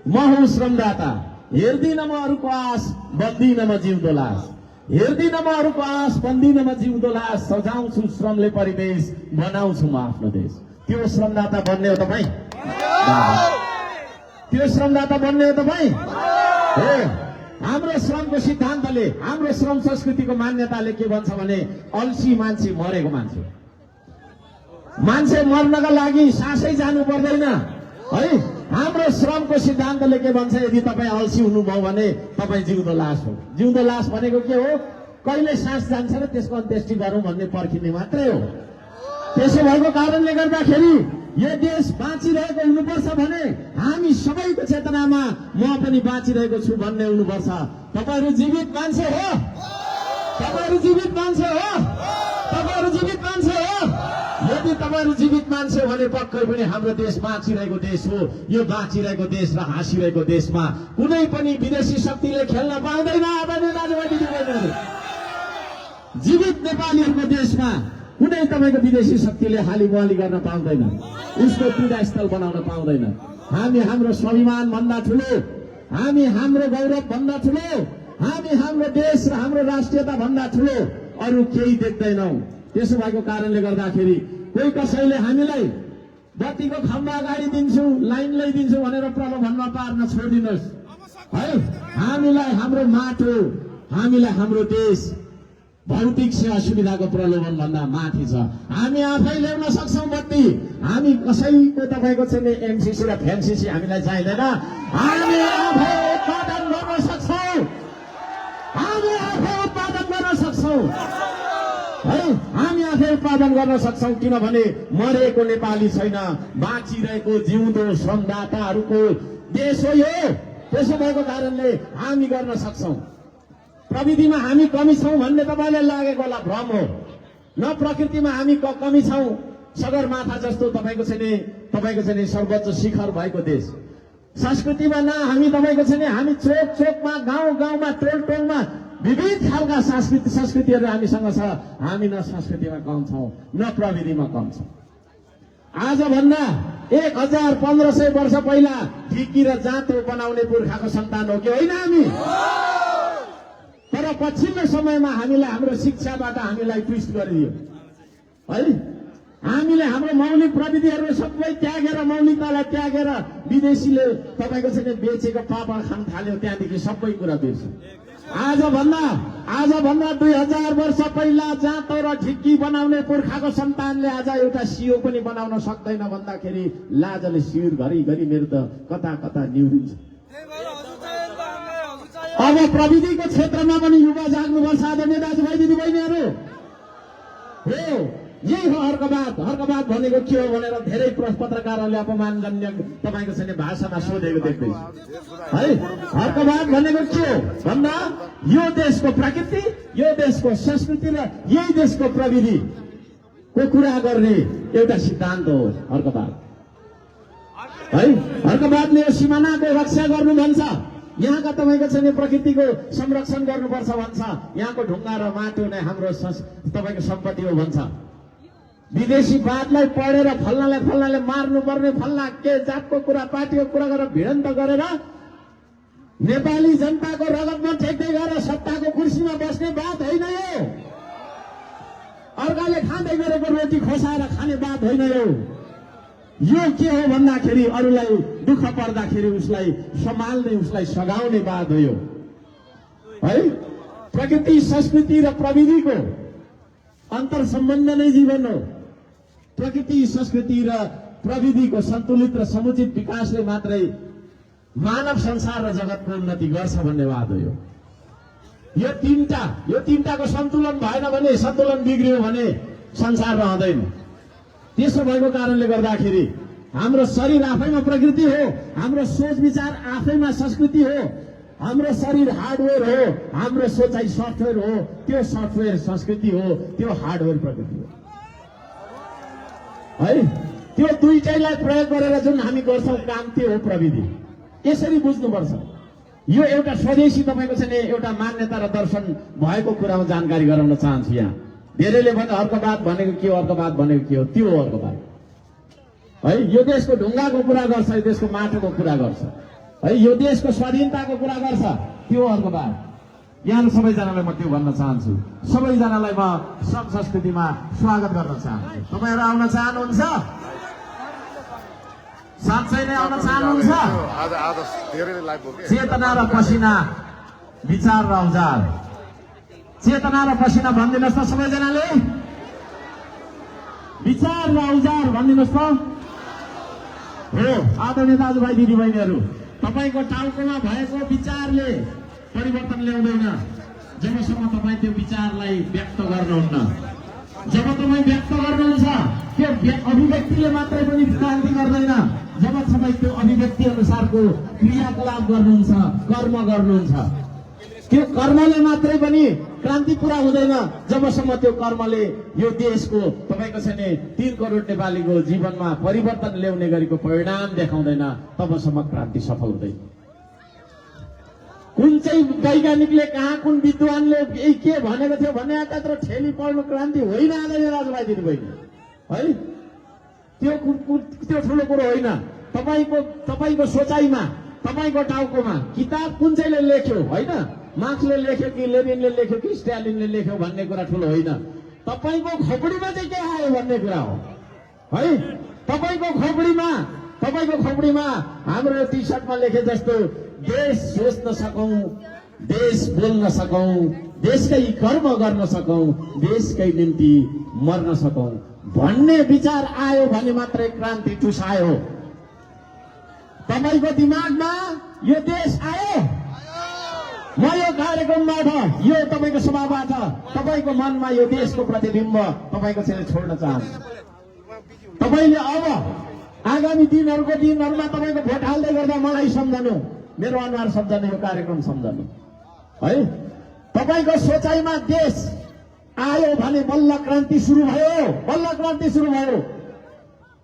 म हुँ श्रमदाता, हेर्दिन म अरूको आश, बन्दिन म जिउँदो लास। हेर्दिन म अरूको आश, बन्दिन म जिउँदो लास। सजाउँछु श्रमले परिवेश, बनाउँछु म आफ्नो देश। त्यो श्रमदाता बन्ने हो तपाईँ? त्यो श्रमदाता बन्ने हो तपाईँ? हो। हाम्रो श्रमको सिद्धान्तले, हाम्रो श्रम संस्कृतिको मान्यताले के भन्छ भने अल्छी मान्छे मरेको मान्छे। मान्छे मर्नका लागि सासै जानु पर्दैन है। हाम्रो श्रमको सिद्धान्तले के भन्छ, यदि तपाईँ अल्छी हुनुभयो भने तपाईँ जिउँदो लास हो। जिउँदो लास भनेको के हो? कहिले सास जान्छ र त्यसको अन्त्येष्टि गरौँ भन्ने पर्खिने मात्रै हो। त्यसो भएको कारणले गर्दाखेरि यो देश बाँचिरहेको हुनुपर्छ भने हामी सबैको चेतनामा म पनि बाँचिरहेको छु भन्ने हुनुपर्छ। तपाईहरू जीवित मान्छे हो, तपाईहरू जीवित मान्छे हो, तपाईहरू जीवित मान्छे हो। यदि तपाईहरू जीवित मान्छे भने पक्कै पनि हाम्रो देश बाँचिरहेको देश हो। यो बाँचिरहेको देश र हाँसिरहेको देशमा कुनै पनि विदेशी शक्तिले खेल्न पाउँदैन। आदरणीय दाजुभाइ दिदीबहिनीहरू, जीवित नेपालीहरूको देशमा कुनै तपाईको विदेशी शक्तिले हाली बुहाली गर्न पाउँदैन, उसको पीडास्थल बनाउन पाउँदैन। हामी हाम्रो स्वाभिमान भन्दा ठुलो, हामी हाम्रो गौरव भन्दा ठुलो, हामी हाम्रो देश र हाम्रो राष्ट्रियता भन्दा ठुलो अरू केही देख्दैनौँ। त्यसो भएको कारणले गर्दाखेरि कोही कसैले हामीलाई बत्तीको खम्बा अगाडि दिन्छु, लाइन ल्याइदिन्छु भनेर प्रलोभनमा पार्न छोडिदिनुहोस् है। हामीलाई हाम्रो माटो, हामीलाई हाम्रो देश भौतिक सेवा सुविधाको प्रलोभन भन्दा माथि छ। हामी आफै ल्याउन सक्छौँ बत्ती। हामी कसैको तपाईँको चाहिँ एमसिसी र फ्यान्सिसी हामीलाई चाहिँदैन। हामी आफै उत्पादन गर्न सक्छौँ, हामी आफै उत्पादन गर्न सक्छौँ है। हामी आफै उत्पादन गर्न सक्छौँ किनभने मरेको नेपाली छैन, बाँचिरहेको जिउँदो श्रमदाताहरूको देश हो यो। त्यसो भएको कारणले हामी गर्न सक्छौँ। प्रविधिमा हामी कमी छौँ भन्ने तपाईँलाई लागेको होला, भ्रम हो। न प्रकृतिमा हामी कमी छौँ। सगरमाथा जस्तो तपाईँको चाहिँ सर्वोच्च शिखर भएको देश। संस्कृतिमा न हामी तपाईँको चाहिँ हामी चोक चोकमा, गाउँ गाउँमा, टोल टोलमा विविध खालका संस्कृतिहरू हामीसँग छ। हामी न संस्कृतिमा कम छौँ, न प्रविधिमा कम छौँ। आजभन्दा 1500 वर्ष पहिला ढिकी र जाँतो बनाउने पुर्खाको सन्तान हो कि होइन हामी? तर पछिल्लो समयमा हामीलाई हाम्रो शिक्षाबाट हामीलाई ट्विस्ट गरिदियो है। हामीले हाम्रो मौलिक प्रविधिहरू सबै त्यागेर, मौलिकतालाई त्यागेर विदेशीले तपाईँको चाहिँ बेचेको पापड खान थाल्यो। त्यहाँदेखि सबै कुरा बिर्स्यो। आजभन्दा 2000 वर्ष पहिला जाँतो र ढिक्की बनाउने पुर्खाको सन्तानले आज एउटा सियो पनि बनाउन सक्दैन भन्दाखेरि लाजले शिर घरिघरि मेरो त कता कता निहुरिन्छ। अब प्रविधिको क्षेत्रमा पनि युवा जाग्नुपर्छ। आदरणीय दाजुभाइ दिदीबहिनीहरू, हो यही हो हर्कवाद। हर्कवाद भनेको के हो भनेर धेरै पत्रकारहरूले अपमानजन्य तपाईँको चाहिँ भाषामा सोधेको देख्दैछु है। हर्कवाद भनेको के हो भन्दा यो देशको प्रकृति, यो देशको संस्कृति र यही देशको प्रविधिको कुरा गर्ने एउटा सिद्धान्त हो हर्कवाद है। हर्कवादले यो सिमानाको रक्षा गर्नु भन्छ, यहाँका तपाईँको चाहिँ प्रकृतिको संरक्षण गर्नुपर्छ भन्छ, यहाँको ढुङ्गा र माटो नै हाम्रो तपाईँको सम्पत्ति हो भन्छ। विदेशीवादलाई पढेर फल्नाले मार्नुपर्ने, फल्ना के जातको कुरा, पार्टीको कुरा गरेर भिडन्त गरेर नेपाली जनताको रगतमा टेक्दै गएर सत्ताको कुर्सीमा बस्ने बात होइन यो। अर्काले खाँदै गरेको रोटी खोसाएर खाने बात होइन यो। यो के हो भन्दाखेरि अरूलाई दुःख पर्दाखेरि उसलाई सम्हाल्ने, उसलाई सघाउने बात हो यो है। प्रकृति, संस्कृति र प्रविधिको अन्तर सम्बन्ध नै जीवन हो। प्रकृति, संस्कृति र प्रविधिको सन्तुलित र समुचित विकासले मात्रै मानव संसार र जगतको उन्नति गर्छ भन्ने बात हो यो तीनटाको सन्तुलन भएन भने, सन्तुलन बिग्रियो भने संसार रहँदैन। त्यसो भएको कारणले गर्दाखेरि हाम्रो शरीर आफैमा प्रकृति हो, हाम्रो सोच विचार आफैमा संस्कृति हो, हाम्रो शरीर हार्डवेयर हो, हाम्रो सोचाइ सफ्टवेयर हो, त्यो सफ्टवेयर संस्कृति हो, त्यो हार्डवेयर प्रकृति हो है। त्यो दुईटैलाई प्रयोग गरेर जुन हामी गर्छौं काम त्यो हो प्रविधि। यसरी बुझ्नुपर्छ। यो एउटा स्वदेशी तपाईको चाहिँ एउटा मान्यता र दर्शन भएको कुरामा जानकारी गराउन चाहन्छु। यहाँ धेरैले भने अर्कोवाद भनेको के हो, अर्कोवाद भनेको के हो, त्यो हो अर्कोवाद है। यो देशको ढुङ्गाको कुरा गर्छ, यो देशको माटोको कुरा गर्छ है, यो देशको स्वाधीनताको कुरा गर्छ, त्यो अर्कोवाद। यहाँ सबैजनालाई म त्यो भन्न चाहन्छु, सबैजनालाई म श्रम संस्कृतिमा स्वागत गर्न चाहन्छु। तपाईहरु आउन चाहनुहुन्छ? साँच्चै नै आउन चाहनुहुन्छ? चेतना र पसिना, विचार र औजार। चेतना र पसिना भनिदिनुहोस् त सबैजनाले। विचार र औजार भनिदिनुहोस् त। हो आदरणीय दाजुभाइ दिदीबहिनीहरू, तपाईको टाउकोमा भएको विचारले परिवर्तन ल्याउँदैन जबसम्म तपाईँ त्यो विचारलाई व्यक्त गर्नुहुन्न। जब तपाईँ व्यक्त गर्नुहुन्छ त्यो अभिव्यक्तिले मात्रै पनि क्रान्ति गर्दैन, जब तपाईँ त्यो अभिव्यक्ति अनुसारको क्रियाकलाप गर्नुहुन्छ, कर्म गर्नुहुन्छ। त्यो कर्मले मात्रै पनि क्रान्ति पूरा हुँदैन जबसम्म त्यो कर्मले यो देशको तपाईको चाहिँ 3 करोड नेपालीको जीवनमा परिवर्तन ल्याउने गरेको परिणाम देखाउँदैन, तबसम्म क्रान्ति सफल हुँदैन। कुन चाहिँ वैज्ञानिकले कहाँ, कुन विद्वानले के भनेको थियो भने मात्र ठेली पढ्नु क्रान्ति होइन आदरणीय दाजुभाइ दिदीबहिनी है। त्यो ठुलो कुरो होइन। तपाईको सोचाइमा, तपाईको टाउकोमा किताब कुन चाहिँले लेख्यो होइन, मार्क्सले लेख्यो कि लेनिनले लेख्यो कि स्टालिनले लेख्यो भन्ने कुरा ठुलो होइन। तपाईको खोपडीमा चाहिँ के आयो भन्ने कुरा हो है। तपाईँको खोपडीमा हाम्रो टी सर्टमा लेखे जस्तो देश सोच्न सकौं, देश बोल्न सकौं, देशकै कर्म गर्न सकौं, देशकै निम्ति मर्न सकौं भन्ने विचार आयो भने मात्रै क्रान्ति टुसायो। तपाईको दिमागमा यो देश आयो। म यो कार्यक्रमबाट, यो तपाईको सभाबाट तपाईको मनमा यो देशको प्रतिबिम्ब तपाईको चाहिँ छोड्न चाहन्छु। तपाईले अब आगामी दिनहरूमा तपाईको भोट हाल्दै गर्दा मलाई सम्झनु, मेरो अनुहार सम्झनु, यो कार्यक्रम सम्झनु है। तपाईको सोचाइमा देश आयो भने बल्ल क्रान्ति सुरु भयो, बल्ल क्रान्ति सुरु भयो।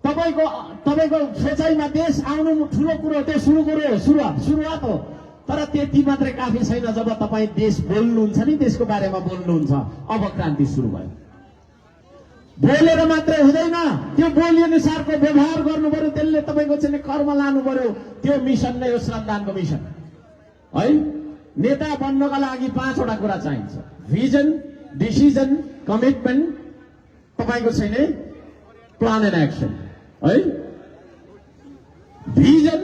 तपाईको सोचाइमा देश आउनु ठुलो कुरो, त्यो सुरुवात हो। तर त्यति मात्रै काफी छैन। जब तपाईँ देश बोल्नुहुन्छ नि, देशको बारेमा बोल्नुहुन्छ, अब क्रान्ति सुरु भयो। बोलेर मात्रै हुँदैन, त्यो बोली अनुसारको व्यवहार गर्नु पर्यो, त्यसले तपाईको चाहिँ कर्म लानु पर्यो। त्यो मिसन नै हो श्रमदानको मिसन है। नेता बन्नका लागि 5 वटा कुरा चाहिन्छ: भिजन, डिसिजन, कमिटमेन्ट, तपाईको चाहिँ प्लान एन्ड एक्सन है। भिजन,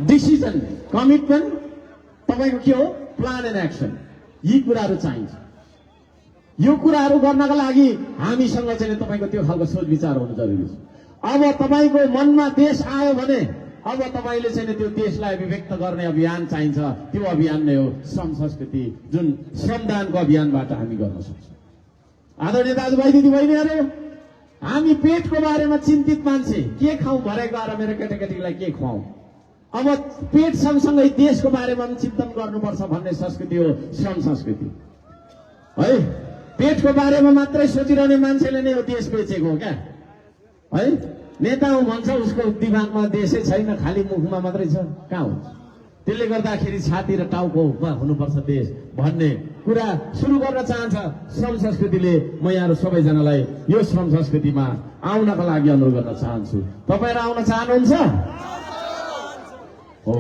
डिसिजन, कमिटमेन्ट, तपाईको के हो, प्लान एन्ड एक्सन। यी कुराहरू चाहिन्छ। यो कुराहरू गर्नका लागि हामीसँग चाहिँ तपाईको त्यो खालको सोच विचार हुनु जरुरी छ। अब तपाईको मनमा देश आयो भने अब तपाईले चाहिँ त्यो देशलाई अभिव्यक्त गर्ने अभियान चाहिन्छ। त्यो अभियान नै हो श्रम संस्कृति, जुन श्रमदानको अभियानबाट हामी गर्न सक्छौं। आदरणीय दाजुभाइ दिदीबहिनीहरू, हामी पेटको बारेमा चिन्तित मान्छे, के खाउँ भरे गएर मेरो केटाकेटीलाई के खुवाउँ। अब पेट सँगसँगै देशको बारेमा पनि चिन्तन गर्नुपर्छ भन्ने संस्कृति हो श्रम संस्कृति है। पेटको बारेमा मात्रै सोचिरहने मान्छेले नै यो देश बेचेको हो क्या है। नेता हो भन्छ, उसको दिमागमा देशै छैन, खालि मुखमा मात्रै छ, कहाँ हुन्छ। त्यसले गर्दाखेरि छाती र टाउकोमा हुनुपर्छ देश भन्ने कुरा सुरु गर्न चाहन्छ श्रम संस्कृतिले। म यहाँहरू सबैजनालाई यो श्रम संस्कृतिमा आउनका लागि अनुरोध गर्न चाहन्छु। तपाईहरु आउन चाहनुहुन्छ? हो,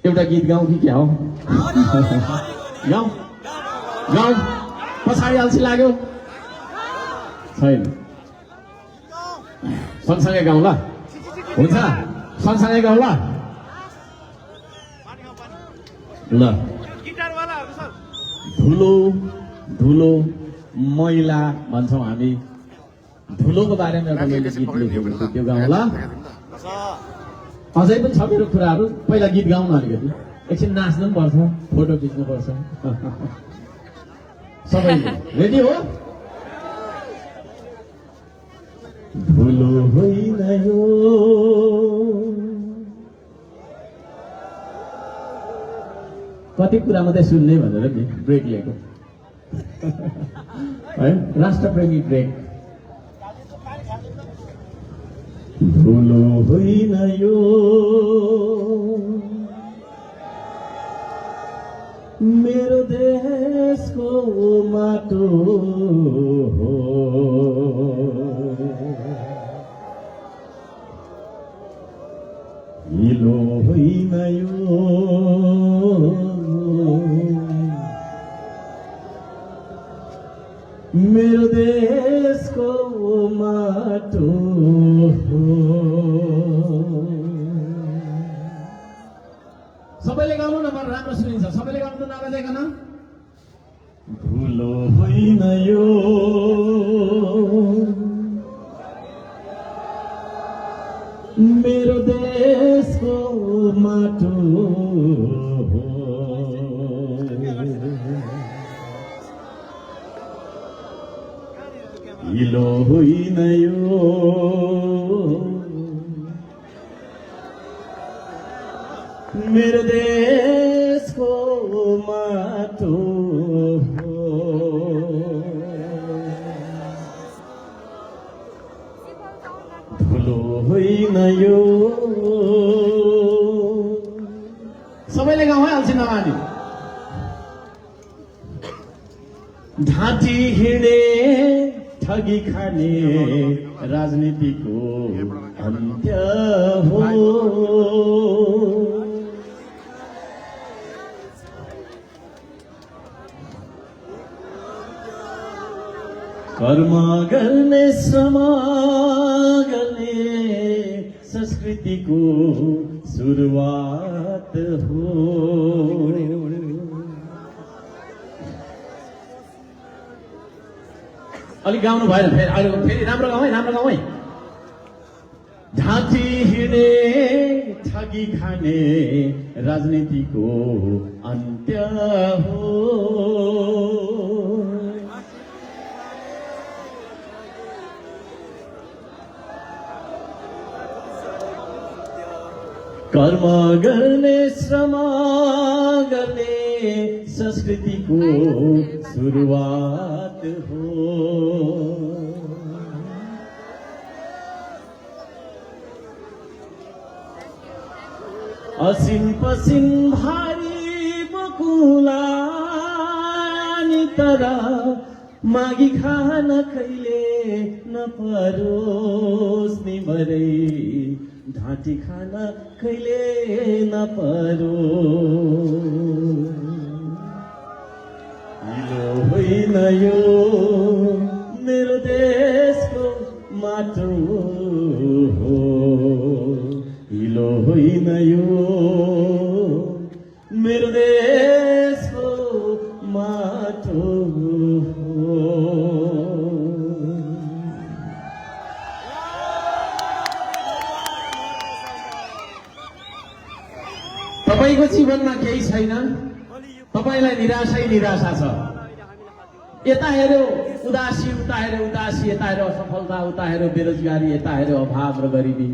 एउटा गीत गाउँ कि क्या हो? गाउँ पछाडि अल्छी लाग्यो छैन? सँगसँगै गाउँ ल, हुन्छ? सँगसँगै गाउँ ल। धुलो धुलो मैला भन्छौँ हामी। धुलोको बारेमा एउटा मैले गीत लेखेको छु, त्यो गाउँ ल। अझै पनि छ मेरो कुराहरू। पहिला गीत गाउँ न, अलिकति एकछिन नाच्नु पनि पर्छ, फोटो खिच्नु पर्छ। सबै रेडी हो? धुलो यो। कति कुरा मात्रै सुन्ने भनेर नि ब्रेक लिएको है, राष्ट्रप्रेमी ब्रेक। धुलो होइन यो मेरो देशको माटो हो, हिलो होइन यो मेरो देशको माटो हो। सबैले गाउनु न, मलाई राम्रो सुनिन्छ। सबैले गाउनु त नबजाइकन। धुलो होइन यो मेरो देशको माटो हो, हिलो होइन यो मेरो देशको माटो हो। धुलो होइन यो। सबैले गाउँ है, अल्छी नमानी। ढाँटी हिँडे ठगी खाने राजनीतिको अन्त्य हो, कर्म गर्ने श्रम गर्ने संस्कृतिको सुरुवात हो। अलिक गाउनु भएन, फेरि राम्रो गाउँ है, राम्रो गाउँ है। ढाँटी हिँडे ठगी खाने राजनीतिको अन्त्य हो, कर्म गर्ने श्रम गर्ने संस्कृतिको सुरुवात हो। असिन पसिन भारी बकुला नि तर मागी खान कहिले नपरोस् नि भरै, ढाँटी खान कहिले नपरो। हिलो होइन यो मेरो देशको माटो हो, हिलो होइन यो मेरो देशको माटो हो। तपाईको जीवनमा केही छैन, तपाईलाई निराशै निराशा छ। यता हेर्यो उदासी, उता हेर्यो उदासी, यता हेर्यो असफलता, उता हेर्यो बेरोजगारी, यता हेर्यो अभाव र गरिबी,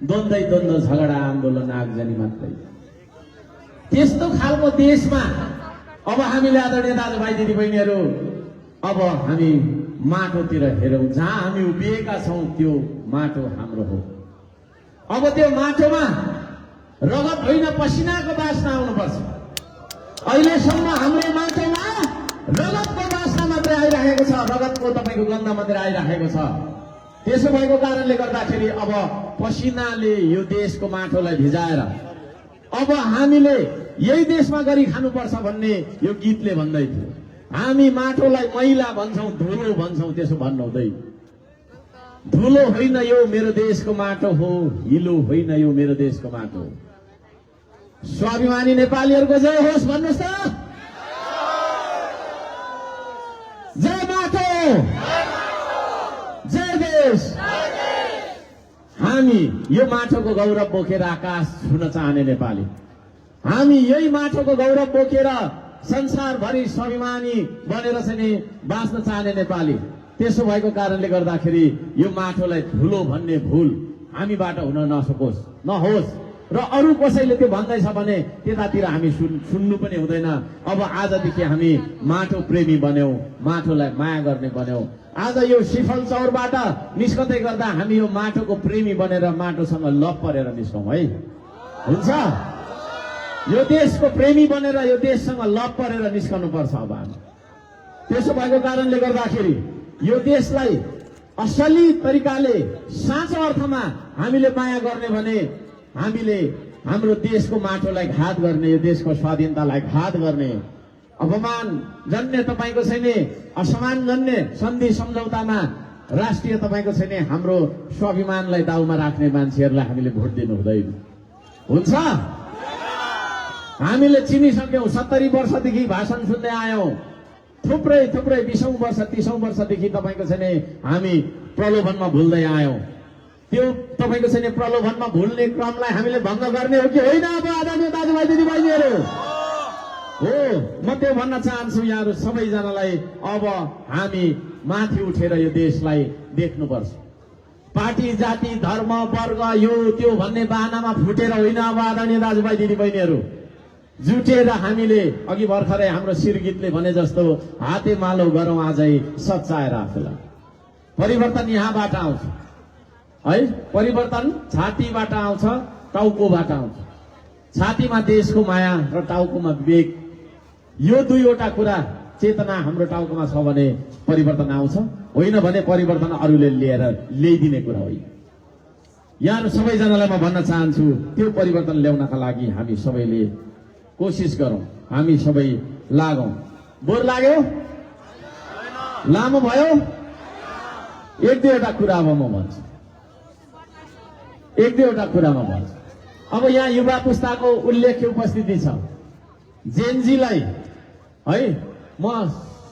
द्वन्द्वै द्वन्द्व, झगडा आन्दोलन, आगजनी मात्रै। त्यस्तो खालको देशमा अब हामीले आदरणीय दाजुभाइ दिदीबहिनीहरू, अब हामी माटोतिर हेरौँ। जहाँ हामी उभिएका छौँ त्यो माटो हाम्रो हो। अब त्यो माटोमा रगत होइन पसिनाको बास्ना आउनुपर्छ। अहिलेसम्म हाम्रो माटोमा रगतको बास्ना मात्रै आइरहेको छ, रगतको तपाईँको गन्ध मात्रै आइरहेको छ। त्यसो भएको कारणले गर्दाखेरि अब पसिनाले यो देशको माटोलाई भिजाएर अब हामीले यही देशमा गरी खानुपर्छ भन्ने यो गीतले भन्दै थियो। हामी माटोलाई मैला भन्छौँ, धुलो भन्छौँ, त्यसो भन्नु हुँदैन। धुलो होइन यो मेरो देशको माटो हो, हिलो होइन यो मेरो देशको माटो हो। स्वाभिमानी नेपालीहरूको जय होस् भन्नुहोस् त। जय माटो, जय देश। हामी यो माटोको गौरव बोकेर आकाश छुन चाहने नेपाली, हामी यही माटोको गौरव बोकेर संसारभरि स्वाभिमानी बनेर चाहिँ बाँच्न चाहने नेपाली। त्यसो भएको कारणले गर्दाखेरि यो माटोलाई धुलो भन्ने भूल हामीबाट हुन नहोस् र अरू कसैले त्यो भन्दैछ भने त्यतातिर हामी सुन्नु पनि हुँदैन। अब आजदेखि हामी माटो प्रेमी बन्यौं, माटोलाई माया गर्ने बन्यौं। आज यो सिफल चौरबाट निस्कँदै गर्दा हामी यो माटोको प्रेमी बनेर माटोसँग लप परेर निस्कौं है। हुन्छ, यो देशको प्रेमी बनेर यो देशसँग लप परेर निस्कनु पर्छ। अब हामी त्यसो भएको कारणले गर्दाखेरि यो देशलाई असली तरिकाले साँचो अर्थमा हामीले माया गर्ने भने हामीले हाम्रो देशको माटोलाई घात गर्ने, यो देशको स्वाधीनतालाई घात गर्ने, अपमान जन्य तपाईको छैन, असमान जन्य सन्धि सम्झौतामा राष्ट्रिय तपाईको छैन हाम्रो स्वाभिमानलाई दाउमा राख्ने मान्छेहरूलाई हामीले भोट दिनु हुँदैन। हुन्छ, हामीले चिनिसक्यौं। 70 वर्षदेखि भाषण सुन्दै आयौं, थुप्रै 20औं वर्ष 30औं वर्षदेखि तपाईको छैन हामी प्रलोभनमा भुल्दै आयौं। त्यो तपाईको छैन प्रलोभनमा भुल्ने क्रमलाई हामीले भङ्ग गर्ने हो कि होइन? अब आदरणीय दाजुभाइ दिदीबहिनीहरू हो, म त्यो भन्न चाहन्छु यहाँहरू सबैजनालाई, अब हामी माथि उठेर यो देशलाई देख्नुपर्छ। पार्टी जाति धर्म वर्ग यो त्यो भन्ने बाहनामा फुटेर होइन। अब आदरणीय दाजुभाइ दिदीबहिनीहरू जुटेर हामीले अघि भर्खरै हाम्रो शिरगीतले भने जस्तो हाते मालो गरौँ आजै सच्चाएर आफूलाई। परिवर्तन यहाँबाट आउँछ है, परिवर्तन छातीबाट आउँछ, टाउकोबाट आउँछ। छातीमा देशको माया र टाउकोमा विवेक, यो दुईवटा कुरा चेतना हाम्रो टाउकोमा छ भने परिवर्तन आउँछ, होइन भने परिवर्तन अरूले ल्याइदिने कुरा होइन। यहाँहरू सबैजनालाई म भन्न चाहन्छु त्यो परिवर्तन ल्याउनका लागि हामी सबैले कोसिस गरौँ, हामी सबै लागौं। बोर लाग्यो? लामो भयो? एक दुईवटा कुरा अब म भन्छु, एक दुईवटा कुरामा भन्छु। अब यहाँ युवा पुस्ताको उल्लेख्य उपस्थिति छ। जेनजीलाई है म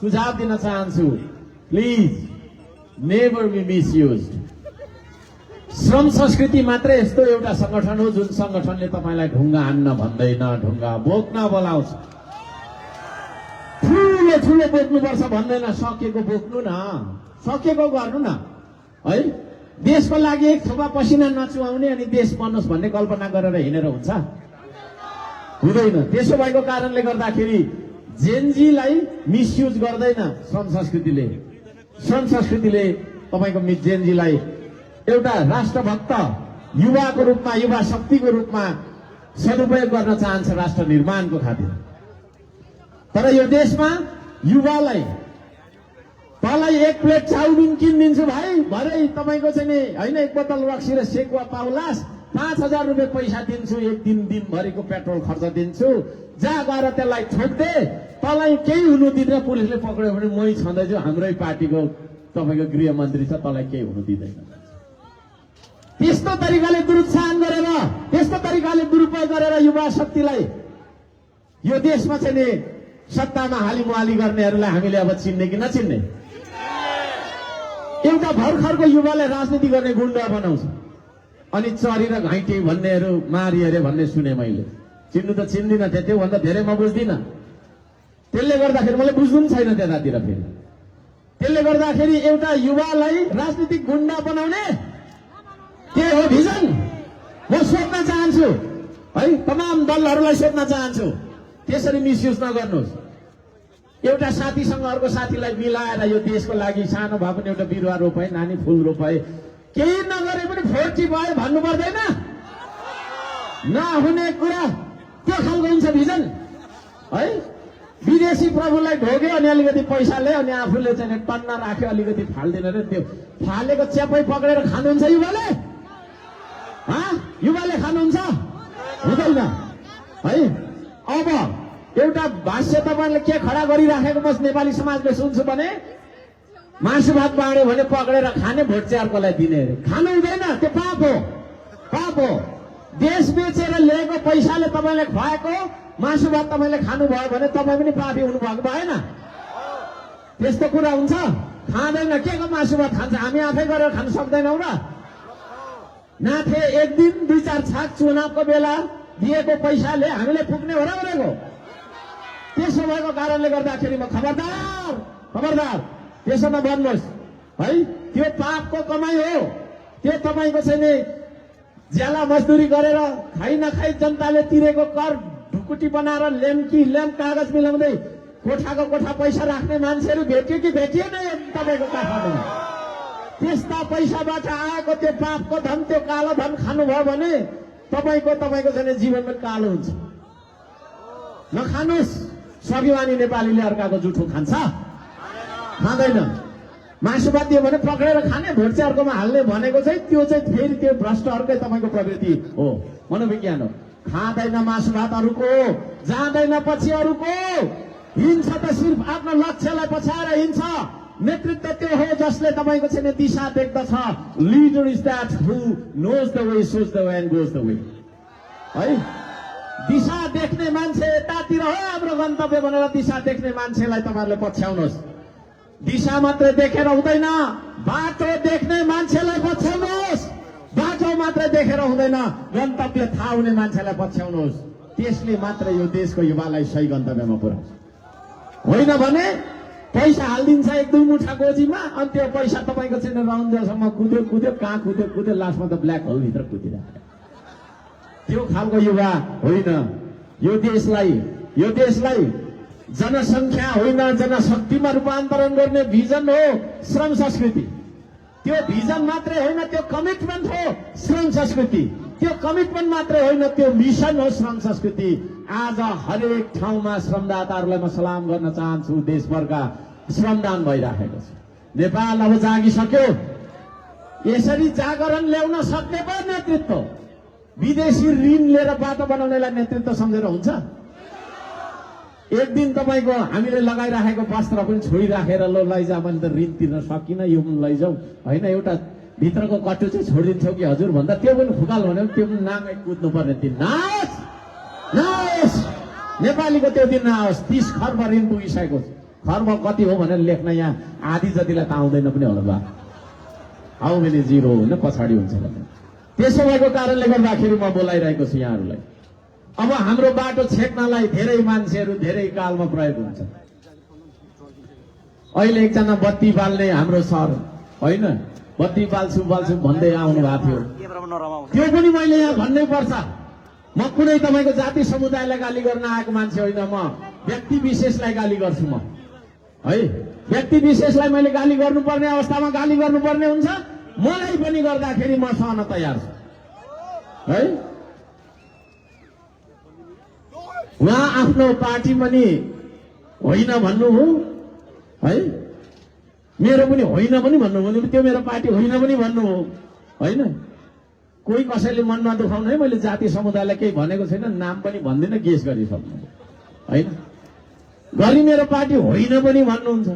सुझाव दिन चाहन्छु, प्लिज नेभर बी मिसयुज्ड। श्रम संस्कृति मात्रै यस्तो एउटा संगठन हो जुन संगठनले तपाईलाई ढुङ्गा हान्न भन्दैन, ढुङ्गा बोक्न बोलाउँछ। ठुलो ठुलो बोक्नुपर्छ भन्दैन, सकेको बोक्नु न, सकेको गर्नु न है। देशको लागि एक थोपा पसिना नचुहाउने अनि देश बन्नुहोस् भन्ने कल्पना गरेर हिँडेर हुन्छ? हुँदैन। त्यसो भएको कारणले गर्दाखेरि जेनजीलाई मिसयुज गर्दैन श्रम संस्कृतिले। श्रम संस्कृतिले तपाईको जेनजीलाई एउटा राष्ट्रभक्त युवाको रूपमा, युवा शक्तिको रूपमा सदुपयोग गर्न चाहन्छ राष्ट्र निर्माणको खातिर। तर यो देशमा युवालाई तँलाई एक प्लेट चाउमिन किनिदिन्छु भाइ, भरे तपाईँको चाहिँ नि होइन एक बोतल रक्सी र सेकुवा पाउलास, 5000 रुपियाँ पैसा दिन्छु, एक दिनभरिको पेट्रोल खर्च दिन्छु, जा गएर त्यसलाई ठोक्दे, तँलाई केही हुनु दिँदैन, पुलिसले पक्रियो भने मै छँदैछु, हाम्रै पार्टीको तपाईँको गृहमन्त्री छ, तँलाई केही हुनु दिँदैन। त्यस्तो तरिकाले दुरुत्साहन गरेर, त्यस्तो तरिकाले दुरुपयोग गरेर युवा शक्तिलाई यो देशमा चाहिँ नि सत्तामा हालिमुहाली गर्नेहरूलाई हामीले अब चिन्ने कि नचिन्ने? एउटा भर्खरको युवालाई राजनीति गर्ने गुण्डा बनाउँछ अनि चरी र घाइटे भन्नेहरू मारी अरे भन्ने सुने मैले। चिन्नु त चिन्दिनँ, त्योभन्दा धेरै म बुझ्दिनँ। त्यसले गर्दाखेरि मलाई बुझ्नु पनि छैन त्यतातिर फेरि। त्यसले गर्दाखेरि एउटा युवालाई राजनीतिक गुण्डा बनाउने के हो भिजन? म सोध्न चाहन्छु है, तमाम दलहरूलाई सोध्न चाहन्छु, त्यसरी मिसयुज नगर्नुहोस्। एउटा साथीसँग अर्को साथीलाई मिलाएर यो देशको लागि सानो भए पनि एउटा बिरुवा रोपाए, नानी फुल रोपाए, केही नगरे पनि 40 भयो भन्नु पर्दैन? नहुने कुरा त्यो खालको हुन्छ भिजन है। विदेशी प्रभुलाई ढोग्यो अनि अलिकति पैसा ल्यायो अनि आफूले चाहिँ टन्न राख्यो, अलिकति फाल्दिन रे, त्यो फालेको च्यापै पक्रेर खानुहुन्छ युवाले? युवाले खानुहुन्छ? हुँदैन है। अब एउटा भाष्य तपाईँले के खडा गरिराखेको म नेपाली समाजले सुन्छु भने मासु भात बाँड्यो भने पक्रेर खाने, भोट चाहिँ अर्कोलाई दिने अरे। खानु हुँदैन, त्यो पाप हो, पाप हो। देश बेचेर ल्याएको पैसाले तपाईँले खुवाएको मासु भात तपाईँले खानुभयो भने तपाईँ पनि पापी हुनुभएको भएन? त्यस्तो कुरा हुन्छ? खाँदैन, के को मासु भात खान्छ? हामी आफै गरेर खान सक्दैनौँ र? नाथे एक दिन 2-4 छाक चुनावको बेला दिएको पैसाले हामीले पुग्ने हो र गरेको? त्यसो भएको कारणले गर्दाखेरि म खबरदार, खबरदार त्यसो नभन्नुहोस् है। त्यो पापको कमाई हो, त्यो तपाईँको चाहिँ नि ज्याला मजदुरी गरेर खाइ नखाइ जनताले तिरेको कर ढुकुटी बनाएर ल्याम्प कागज मिलाउँदै कोठाको कोठा पैसा राख्ने मान्छेहरू भेटियो कि भेटिएन तपाईँको काठमाडौँमा? त्यस्ता पैसाबाट आएको त्यो पापको धन, त्यो कालो धन खानुभयो भने तपाईँको चाहिँ जीवनमा कालो हुन्छ। नखानुस्। स्वाभिमानी नेपालीले अर्काको जुठो खान्छ? खाँदैन। मासु भात दियो भने पक्रेर खाने, भोट चाहिँ अर्कोमा हाल्ने भनेको चाहिँ त्यो चाहिँ फेरि त्यो भ्रष्ट अर्कै तपाईँको प्रवृत्ति हो, मनोविज्ञान हो। खाँदैन मासु भात अरूको, जाँदैन पछि अरूको, हिँड्छ त सिर्फ आफ्नो लक्ष्यलाई पछाएर हिँड्छ। नेतृत्व त्यो हो जसले तपाईँको चाहिँ दिशा देख्दछ। Leader is that who knows the way, shows the way and goes the way. है, दिशा देख्ने मान्छे यतातिर हो हाम्रो गन्तव्य भनेर दिशा देख्ने मान्छेलाई तपाईँहरूले पछ्याउनुहोस्। दिशा मात्रै देखेर हुँदैन, बाटो देख्ने मान्छेलाई पछ्याउनुहोस्। बाटो मात्रै देखेर हुँदैन, गन्तव्य थाहा हुने मान्छेलाई पछ्याउनुहोस्। त्यसले मात्र यो देशको युवालाई सही गन्तव्यमा पुर्याउँछ। होइन भने पैसा हालिदिन्छ एक दुई मुठा गोजीमा, अनि त्यो पैसा तपाईँको चाहिँ राउन्डसम्म कुद्यो कहाँ कुद्यो लास्टमा त ब्ल्याक होलभित्र कुदिरहेको। त्यो खालको युवा होइन। यो देशलाई जनसङ्ख्या होइन जनशक्तिमा रूपान्तरण गर्ने भिजन हो श्रम संस्कृति। त्यो भिजन मात्रै होइन, त्यो कमिटमेन्ट हो श्रम संस्कृति। त्यो कमिटमेन्ट मात्रै होइन, त्यो मिसन हो श्रम संस्कृति। आज हरेक ठाउँमा श्रमदाताहरूलाई म सलाम गर्न चाहन्छु। देशभरका श्रमदान भइराखेको छ। नेपाल अब जागिसक्यो। यसरी जागरण ल्याउन सक्ने पो नेतृत्व। विदेशी ऋण लिएर बाटो बनाउनेलाई नेतृत्व सम्झेर हुन्छ? एक दिन तपाईँको हामीले लगाइराखेको वस्त्र पनि छोडिराखेर ल लैजा, मैले त ऋण तिर्न सकिनँ, यो पनि लैजाऊ, होइन एउटा भित्रको कट्टु चाहिँ छोडिदिन्छौ कि हजुर भन्दा त्यो पनि फुकाल भने त्यो पनि नामै कुद्नुपर्ने दिन नआओस्। नेपालीको त्यो दिन नआओस्। 30 खर्ब ऋण पुगिसकेको छ। खर्ब कति हो भनेर लेख्न यहाँ आधी जतिलाई त आउँदैन पनि होला बा। हाउ मेनी जिरो होइन पछाडि हुन्छ भने। त्यसो भएको कारणले गर्दाखेरि म बोलाइरहेको छु यहाँहरूलाई। अब हाम्रो बाटो छेक्नलाई धेरै मान्छेहरू धेरै कालमा प्रयोग हुन्छ। अहिले एकजना बत्ती बाल्ने हाम्रो सर होइन, बत्ती बाल्छु भन्दै आउनु भएको थियो। त्यो पनि मैले यहाँ भन्नै पर्छ। म कुनै तपाईँको जाति समुदायलाई गाली गर्न आएको मान्छे होइन, म व्यक्ति विशेषलाई गाली गर्छु। म है व्यक्ति विशेषलाई मैले गाली गर्नुपर्ने अवस्थामा गाली गर्नुपर्ने हुन्छ। मलाई पनि गर्दाखेरि म सहन तयार छु। है, उहाँ आफ्नो पार्टी पनि होइन भन्नु हो, है मेरो पनि होइन पनि भन्नु हो, त्यो मेरो पार्टी होइन पनि भन्नु हो। होइन, कोही कसैले मन नदुखाउनु है, मैले जाति समुदायलाई केही भनेको छैन, नाम पनि भन्दिनँ, गेस गरिसक्नु होइन। घरि मेरो पार्टी होइन पनि भन्नुहुन्छ,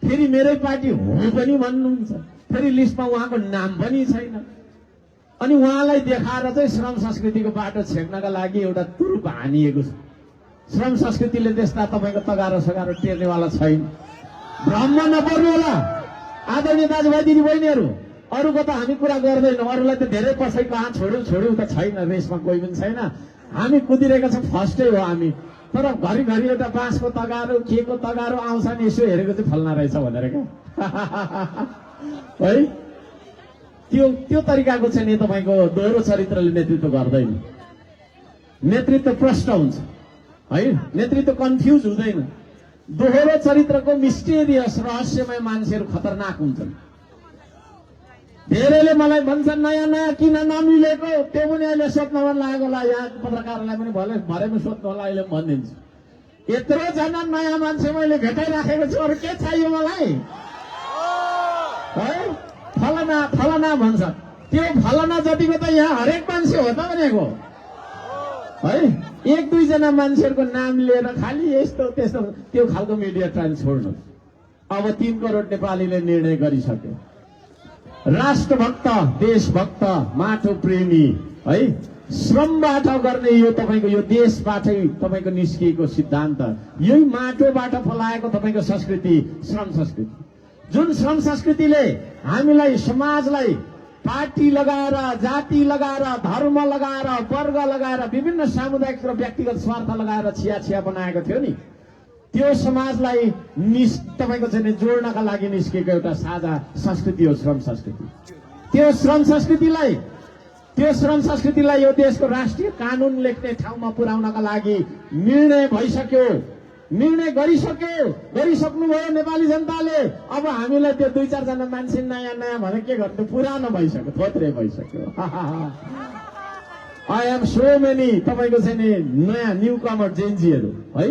फेरि मेरै पार्टी हो पनि भन्नुहुन्छ, फेरि लिस्टमा उहाँको नाम पनि छैन। अनि उहाँलाई देखाएर चाहिँ श्रम संस्कृतिको बाटो छेक्नका लागि एउटा तुरुप हानिएको छ। श्रम संस्कृतिले त्यस्ता तपाईँको तगारो सगारो टेर्नेवाला छैन। भ्रममा नपर्नु होला आदरणीय दाजुभाइ दिदीबहिनीहरू। अरूको त हामी कुरा गर्दैनौँ, अरूलाई त धेरै पछि कहाँ छोड्यौँ त छैन, रेसमा कोही पनि छैन। हामी कुदिरहेका छौँ, फर्स्टै हो हामी। तर घरिघरि एउटा बाँसको तगारो के को तगारो आउँछ नि, यसो हेरेको चाहिँ फल्ना रहेछ भनेर क्या है। त्यो तरिकाको चाहिँ नि तपाईँको दोहोरो चरित्रले नेतृत्व गर्दैन। नेतृत्व प्रष्ट हुन्छ है, नेतृत्व कन्फ्युज हुँदैन। दोहोरो चरित्रको मिस्टेरियस रहस्यमय मान्छेहरू खतरनाक हुन्छन्। धेरैले मलाई भन्छन् नयाँ किन नमिलेको, त्यो पनि अहिले सोध्न मन लागेको होला। यहाँ पत्रकारलाई पनि भरेमा सोध्नु होला, अहिले भनिदिन्छु। यत्रो जना नयाँ मान्छे मैले भेटाइराखेको छु, अरू के चाहियो मलाई है? फलाना भन्छ। त्यो फलाना जतिको त यहाँ हरेक मान्छे हो त भनेको है। एक दुईजना मान्छेहरूको नाम लिएर खालि यस्तो त्यस्तो त्यो खालको मिडिया ट्रायल छोड्नु। अब 3 करोड नेपालीले निर्णय गरिसक्यो। राष्ट्रभक्त, देशभक्त, माटो प्रेमी है, श्रमबाट गर्ने यो तपाईँको यो देशबाटै तपाईँको निस्किएको सिद्धान्त, यही माटोबाट फलाएको तपाईँको संस्कृति श्रम संस्कृति। जुन श्रम संस्कृतिले हामीलाई समाजलाई पार्टी लगाएर, जाति लगाएर, धर्म लगाएर, वर्ग लगाएर, विभिन्न सामुदायिक र व्यक्तिगत स्वार्थ लगाएर छिया बनाएको थियो नि, त्यो समाजलाई तपाईँको चाहिँ जोड्नका लागि निस्केको एउटा साझा संस्कृति हो श्रम संस्कृति। त्यो श्रम संस्कृतिलाई त्यो श्रम संस्कृतिलाई यो देशको राष्ट्रिय कानून लेख्ने ठाउँमा पुर्याउनका लागि निर्णय भइसक्यो, निर्णय गरिसक्नुभयो नेपाली जनताले। अब हामीलाई त्यो 2-4 जना मान्छे नयाँ नयाँ भने के गर्नु, पुरानो भइसक्यो, थोत्रे भइसक्यो। आई एम सो मेनी तपाईँको चाहिँ नि नयाँ न्यू कमर जेन्जीहरू है,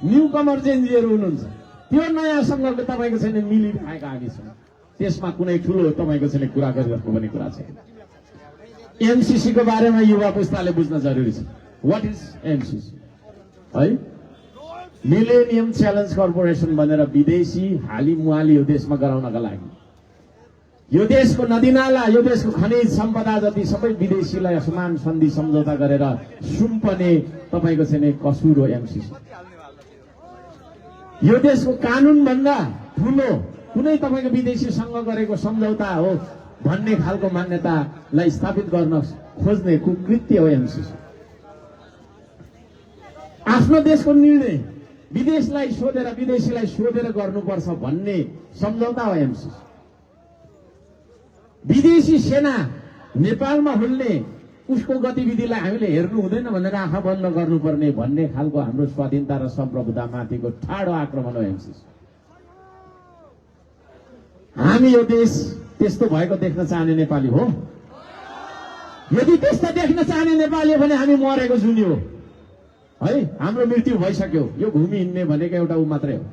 न्यू कमर जेन्जीहरू हुनुहुन्छ। त्यो नयाँसँग तपाईँको चाहिँ नि मिलिरहेका हामी छौँ। त्यसमा कुनै ठुलो तपाईँको चाहिँ कुरा गरिरहेको भन्ने कुरा छैन। एमसीसी को बारेमा युवा पुस्ताले बुझ्न जरुरी छ। व्हाट इज एमसीसी है? मिलेनियम च्यालेन्ज कर्पोरेसन भनेर विदेशी हाली मुहाली यो देशमा गराउनका लागि यो देशको नदीनाला, यो देशको खनिज सम्पदा जति सबै विदेशीलाई समान सन्धि सम्झौता गरेर सुम्पने तपाईँको चाहिँ कसुर हो एमसीसी। यो देशको कानून भन्दा ठुलो कुनै तपाईँको विदेशीसँग गरेको सम्झौता हो भन्ने खालको मान्यतालाई स्थापित गर्न खोज्ने कुकृत्य हो एमसीसी। आफ्नो देशको निर्णय विदेशीलाई सोधेर गर्नुपर्छ भन्ने सम्झौता हो एमसीसी। विदेशी सेना नेपालमा हुल्ने उसको गतिविधिलाई हामीले हेर्नु हुँदैन भनेर आँखा बन्द गर्नुपर्ने भन्ने खालको हाम्रो स्वाधीनता र सम्प्रभुतामाथिको ठाडो आक्रमण हो एमसीसी। हामी यो देश त्यस्तो भएको देख्न चाहने नेपाली हो? यदि त्यस्तो देख्न चाहने नेपाली हो भने हामी मरेको जुनी हो है, हाम्रो मृत्यु भइसक्यो। यो घुमी हिँड्ने भनेको एउटा ऊ मात्रै हो,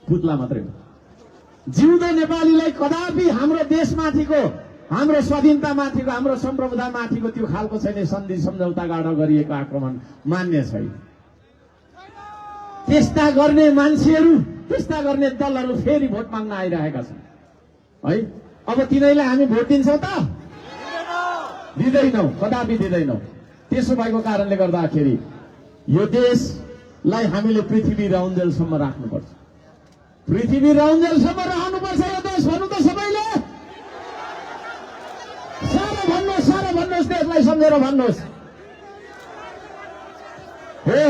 पुतला मात्रै हो। जिउँदो नेपालीलाई कदापि हाम्रो देशमाथिको, हाम्रो स्वाधीनतामाथिको, हाम्रो सम्प्रभुतामाथिको त्यो खालको छैन सन्धि सम्झौताबाट गरिएको आक्रमण मान्य छैन। त्यस्ता गर्ने मान्छेहरू, त्यस्ता गर्ने दलहरू फेरि भोट माग्न आइरहेका छन् है। अब तिनीलाई हामी भोट दिन्छौँ त? दिँदैनौँ, कदापि दिँदैनौँ। त्यसो भएको कारणले गर्दाखेरि यो देशलाई हामीले पृथ्वी राउन्जेलसम्म राख्नुपर्छ। पृथ्वी राउन्जेलसम्म रहनुपर्छ यो देश भन्नु त सबैले। सारो भन्नुहोस्, देशलाई सम्झेर भन्नुहोस्। हो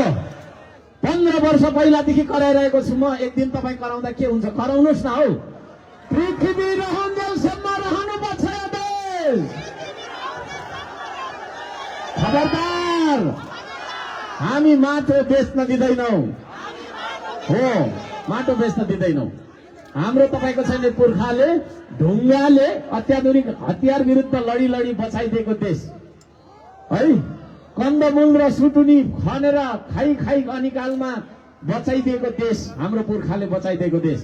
15 वर्ष पहिलादेखि कराइरहेको छु म। एक दिन तपाईँ कराउँदा के हुन्छ, कराउनुहोस् न हौ। पृथ्वी रहन्जेलसम्म रहनुपर्छ यो देश। खबरदार, हामी माटो बेच्न दिँदैनौँ। हो, माटो बेच्न दिँदैनौँ। हाम्रो तपाईँको छैन पुर्खाले ढुङ्गाले अत्याधुनिक हतियार विरुद्ध लडी बचाइदिएको देश है। कन्दमूल र सुटुनी खनेर खाई अनिकालमा बचाइदिएको देश, हाम्रो पुर्खाले बचाइदिएको देश।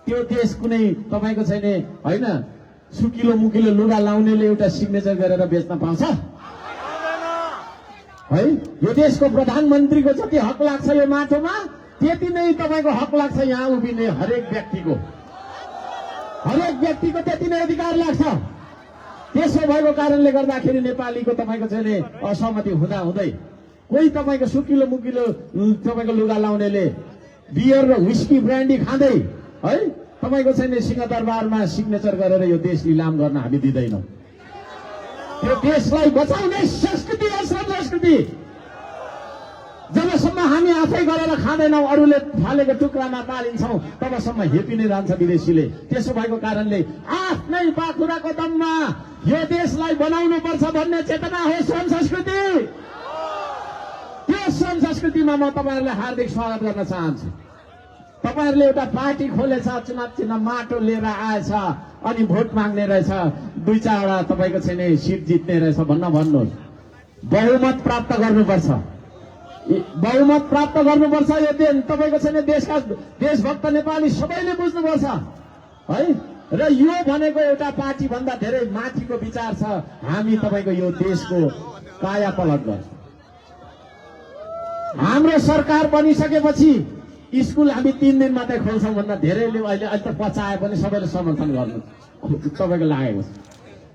त्यो देश कुनै तपाईँको छैन होइन सुकिलो मुकिलो लुगा लाउनेले एउटा सिग्नेचर गरेर बेच्न पाउँछ है? यो देशको प्रधानमन्त्रीको जति हक लाग्छ यो माटोमा, त्यति नै तपाईँको हक लाग्छ यहाँ उभिने हरेक व्यक्तिको त्यति नै अधिकार लाग्छ। त्यसो भएको कारणले गर्दाखेरि नेपालीको तपाईँको चाहिँ असहमति हुँदै कोही तपाईँको सुकिलो मुकिलो तपाईँको लुगा लाउनेले बियर र व्हिस्की ब्रान्डी खाँदै है तपाईँको चाहिँ सिंहदरबारमा सिग्नेचर गरेर यो देश लिलाम गर्न हामी दिँदैनौँ। त्यो देशलाई बचाउने संस्कृति हो, संस्कृति। जबसम्म हामी आफै गरेर खाँदैनौँ, अरूले फालेको टुक्रामा पालिन्छौँ, तबसम्म हेपी नै रहन्छ विदेशीले। त्यसो भएको कारणले आफ्नै पाखुराको दममा यो देशलाई बनाउनु पर्छ भन्ने चेतना हो श्रम संस्कृति। त्यो श्रम संस्कृतिमा म तपाईँहरूलाई हार्दिक स्वागत गर्न चाहन्छु। तपाईँहरूले एउटा पार्टी खोलेछ, चुनाव चिन्ह माटो लिएर आएछ, अनि भोट माग्ने रहेछ, 2-4वटा तपाईँको छैन सिट जित्ने रहेछ भन्न भन्नुहोस्। बहुमत प्राप्त गर्नुपर्छ, बहुमत प्राप्त गर्नुपर्छ। यो तपाईँको छैन देशका देशभक्त नेपाली सबैले बुझ्नुपर्छ है। र यो भनेको एउटा पार्टी भन्दा धेरै माथिको विचार छ। हामी तपाईँको यो देशको काया पलट गर्छौँ। हाम्रो सरकार बनिसकेपछि स्कुल हामी 3 दिन मात्रै खोल्छौँ भन्दा धेरैले अहिले त पचाए पनि सबैले समर्थन गर्नु तपाईँको लागेको छ।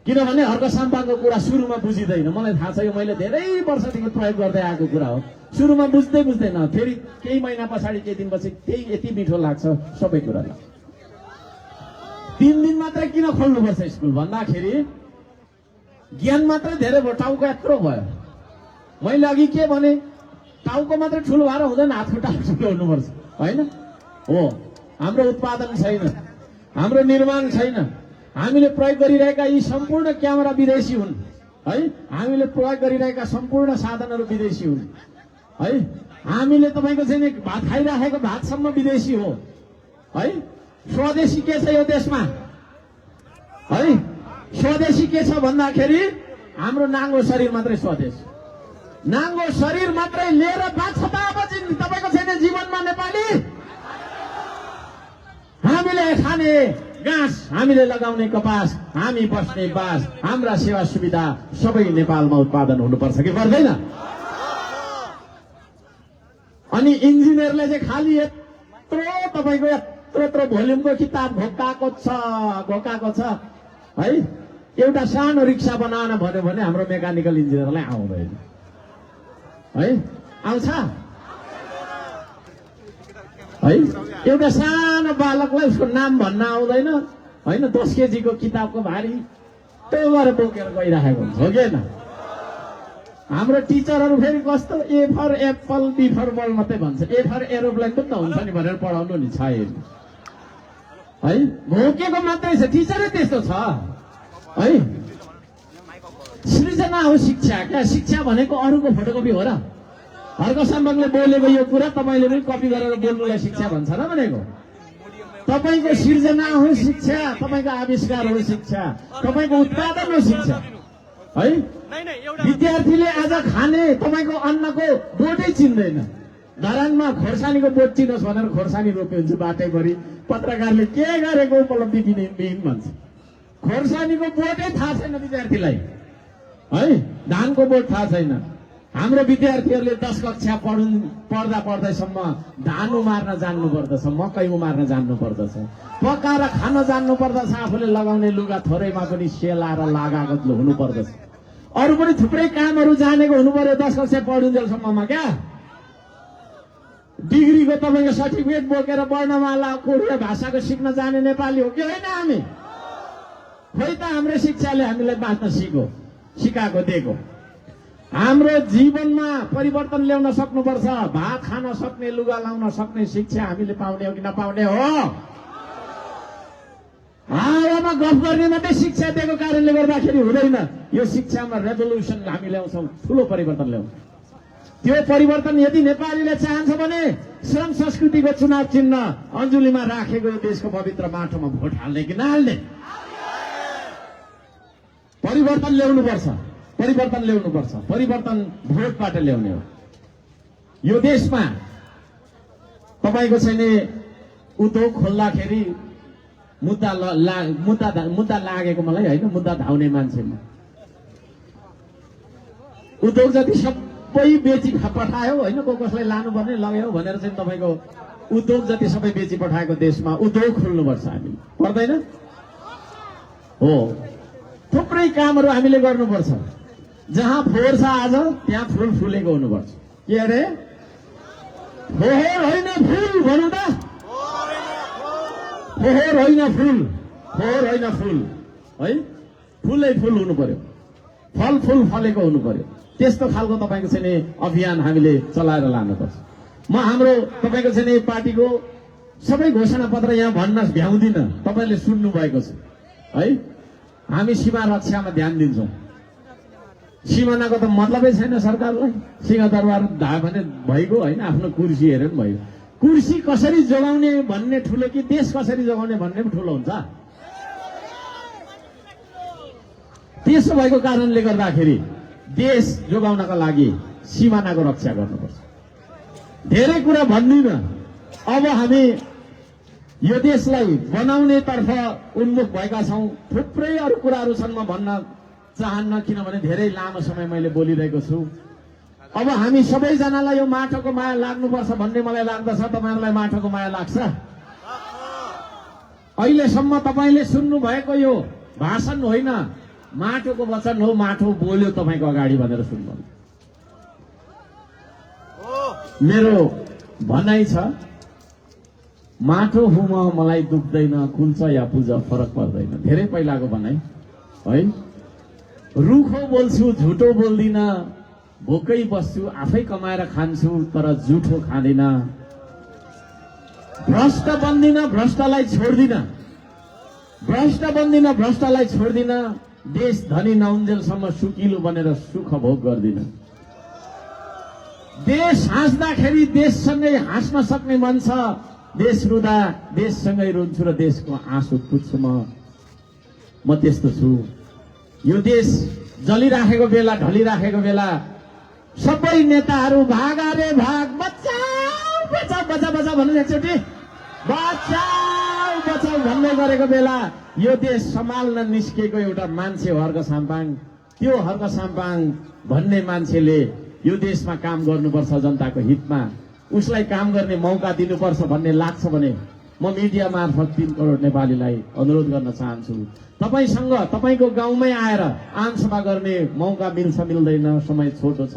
किनभने हर्कसाम्पाको कुरा सुरुमा बुझिँदैन। मलाई थाहा छ, यो मैले धेरै वर्षदेखि प्रयोग गर्दै आएको कुरा हो। सुरुमा बुझ्दैन, फेरि केही महिना पछाडि केही दिनपछि त्यही यति मिठो लाग्छ सबै कुरालाई। 3 दिन मात्रै किन खोल्नुपर्छ स्कुल भन्दाखेरि ज्ञान मात्रै धेरै भयो, टाउको यत्रो भयो। मैले अघि के भने, टाउको मात्रै ठुलो भएर हुँदैन, हातखुट्टा ठुलो हुनुपर्छ होइन? हो, हाम्रो उत्पादन छैन, हाम्रो निर्माण छैन, हामीले प्रयोग गरिरहेका यी सम्पूर्ण क्यामेरा विदेशी हुन् है। हामीले प्रयोग गरिरहेका सम्पूर्ण साधनहरू विदेशी हुन् है। हामीले तपाईको चाहिँ नि भात खाइराखेको भातसम्म विदेशी हो है। स्वदेशी के छ यो देशमा है? स्वदेशी के छ भन्दाखेरि हाम्रो नाङ्गो शरीर मात्रै स्वदेश। नाङ्गो शरीर मात्रै लिएर बाँच्छ त अब तपाईको छैन जीवनमा नेपाली। हामीले खाने घाँस, हामीले लगाउने कपास, हामी बस्ने बास, हाम्रा सेवा सुविधा सबै नेपालमा उत्पादन हुनुपर्छ कि पर्दैन? अनि इन्जिनियरले चाहिँ खालि यत्रो तपाईको यत्रो भोल्युमको किताब घोकाएको छ है। एउटा सानो रिक्सा बनाउन भन्यो भने हाम्रो मेकानिकल इन्जिनियरलाई आउँदैन है। आउँछ है? एउटा सानो बालकलाई उसको नाम भन्न आउँदैन होइन। 10 केजीको किताबको भारी त्यो गरेर बोकेर गइरहेको हुन्छ हो कि? हाम्रो टिचरहरू फेरि कस्तो ए फर एप्पल, बी फर बल मात्रै भन्छ। ए फर एरोप्लेन पनि त हुन्छ नि भनेर पढाउनु नि छ है। भोकेको मात्रै छ, टिचरै त्यस्तो छ है। सृजना हो शिक्षा। क्या शिक्षा भनेको अरूको फोटोकपी हो र? हर्क सम्बन्धले बोलेको यो कुरा तपाईँले पनि कपी गरेर बोल्नुलाई शिक्षा भन्छ र भनेको? तपाईँको सृजना हो शिक्षा, तपाईँको आविष्कार हो शिक्षा, तपाईँको उत्पादन हो शिक्षा है। विद्यार्थीले आज खाने तपाईँको अन्नको बोटै चिन्दैन। धरानमा खोर्सानीको बोट चिनोस् भनेर खोर्सानी रोप्यो हुन्छ बाटैभरि। पत्रकारले के गरेको उपलब्धि दिने भन्छ। खोर्सानीको बोटै थाहा छैन विद्यार्थीलाई है। धानको बोट थाहा छैन। हाम्रो विद्यार्थीहरूले 10 कक्षा पढ्दासम्म धान उमार्न जान्नु पर्दछ, मकै उमार्न जान्नु पर्दछ, पकाएर खान जान्नु पर्दछ, आफूले लगाउने लुगा थोरैमा पनि सेलाएर लगाएको हुनु पर्दछ। अरू पनि थुप्रै कामहरू जानेको हुनु पर्यो 10 कक्षा पढुन्जेलसम्ममा। क्या डिग्रीको तपाईँको सर्टिफिकेट बोकेर वर्णमाला कोरिया भाषाको सिक्न जाने नेपाली हो कि होइन हामी? खोइ त हाम्रो शिक्षाले हामीलाई बाँच्न सिकाएको दिएको। हाम्रो जीवनमा परिवर्तन ल्याउन सक्नुपर्छ। भात खान सक्ने, लुगा लाउन सक्ने शिक्षा हामीले पाउने हो कि नपाउने हो? हावामा गफ गर्ने मात्रै शिक्षा दिएको कारणले गर्दाखेरि हुँदैन। यो शिक्षामा रेभोल्युसन हामी ल्याउँछौँ, ठुलो परिवर्तन ल्याउँछौँ। त्यो परिवर्तन यदि नेपालीले चाहन्छ भने श्रम संस्कृतिको चुनाव चिन्ह अञ्जुलीमा राखेको देशको पवित्र माटोमा भोट हाल्ने कि नहाल्ने? परिवर्तन ल्याउनुपर्छ, परिवर्तन ल्याउनुपर्छ। परिवर्तन भोटबाट ल्याउने हो। यो देशमा तपाईँको छैन उद्योग खोल्दाखेरि मुद्दा लागेको मलाई होइन, मुद्दा धाउने मान्छे म। उद्योग जति सबै बेची पठायो होइन, कसलाई लानुपर्ने लग्यो भनेर चाहिँ तपाईँको उद्योग जति सबै बेची पठाएको देशमा उद्योग खोल्नुपर्छ हामीले, पर्दैन हो? थुप्रै कामहरू हामीले गर्नुपर्छ। जहाँ फोहोर छ आज त्यहाँ फुल फुलेको हुनुपर्छ। के अरे? फोहोर होइन फुल भनौँ त। फोहोर होइन फुल, फोहोर होइन फुल है। फुलै फुल हुनु पर्यो, फल फुल फलेको हुनु पर्यो। त्यस्तो खालको तपाईँको चाहिँ अभियान हामीले चलाएर लानुपर्छ। म हाम्रो तपाईँको चाहिँ पार्टीको सबै घोषणा पत्र यहाँ भन्न भ्याउँदिनँ, तपाईँले सुन्नु भएको छ है। हामी सीमा रक्षामा ध्यान दिन्छौँ। सिमानाको त मतलबै छैन सरकारलाई। सिंहदरबार धायो भने भइगयो होइन, आफ्नो कुर्सी हेऱ्यो पनि भयो। कुर्सी कसरी जोगाउने भन्ने ठुलो कि देश कसरी जोगाउने भन्ने पनि ठुलो हुन्छ। त्यसो भएको कारणले गर्दाखेरि देश जोगाउनका लागि सिमानाको रक्षा गर्नुपर्छ। धेरै कुरा भन्दिनँ। अब हामी यो देशलाई बनाउने तर्फ उन्मुख भएका छौँ। थुप्रै अरू कुराहरू छन्, म भन्न चाहन्न किनभने धेरै लामो समय मैले बोलिरहेको छु। अब हामी सबैजनालाई यो माटोको माया लाग्नुपर्छ भन्ने मलाई लाग्दछ। तपाईँहरूलाई माटोको माया लाग्छ? अहिलेसम्म तपाईँले सुन्नु भएको यो भाषण होइन, माटोको वचन हो। माटो बोल्यो तपाईँको अगाडि भनेर सुन्नु। मेरो भनाइ छ, माटो हुम मलाई दुख्दैन, कुल्छ या पूजा फरक पर्दैन। धेरै पहिलाको भनाइ है। रुखो बोल्छु, झुटो बोल्दिन, भोकै बस्छु, आफै कमाएर खान्छु तर झुठो खाँदिन, भ्रष्ट बन्दिन, भ्रष्टलाई छोड्दिन। भ्रष्ट बन्दिन, भ्रष्टलाई छोड्दिन, देश धनी नहुन्जेलसम्म सुकिलो बनेर सुख भोग गर्दिन। देश हाँस्दाखेरि देशसँगै हाँस्न सक्ने मन छ, देश रुँदा देशसँगै रुन्छु र देशको आँसु पुज्छु म त्यस्तो छु। यो देश जलिराखेको बेला, ढलिराखेको बेला सबै नेताहरू भाग रे भाग, बचाऊ बचाऊ बचाऊ बचाऊ भन्नु एकचोटि बचाऊ बचाऊ भन्दै गरेको बेला यो देश सम्हाल्न निस्केको एउटा मान्छे हो हर्क साम्पाङ। त्यो हर्क साम्पाङ भन्ने मान्छेले यो देशमा काम गर्नुपर्छ जनताको हितमा, उसलाई काम गर्ने मौका दिनुपर्छ भन्ने लाग्छ भने म मिडिया मार्फत 3 करोड नेपालीलाई अनुरोध गर्न चाहन्छु, तपाईसँग तपाईको गाउँमै आएर आमसभा गर्ने मौका मिल्छ मिल्दैन, समय छोटो छ,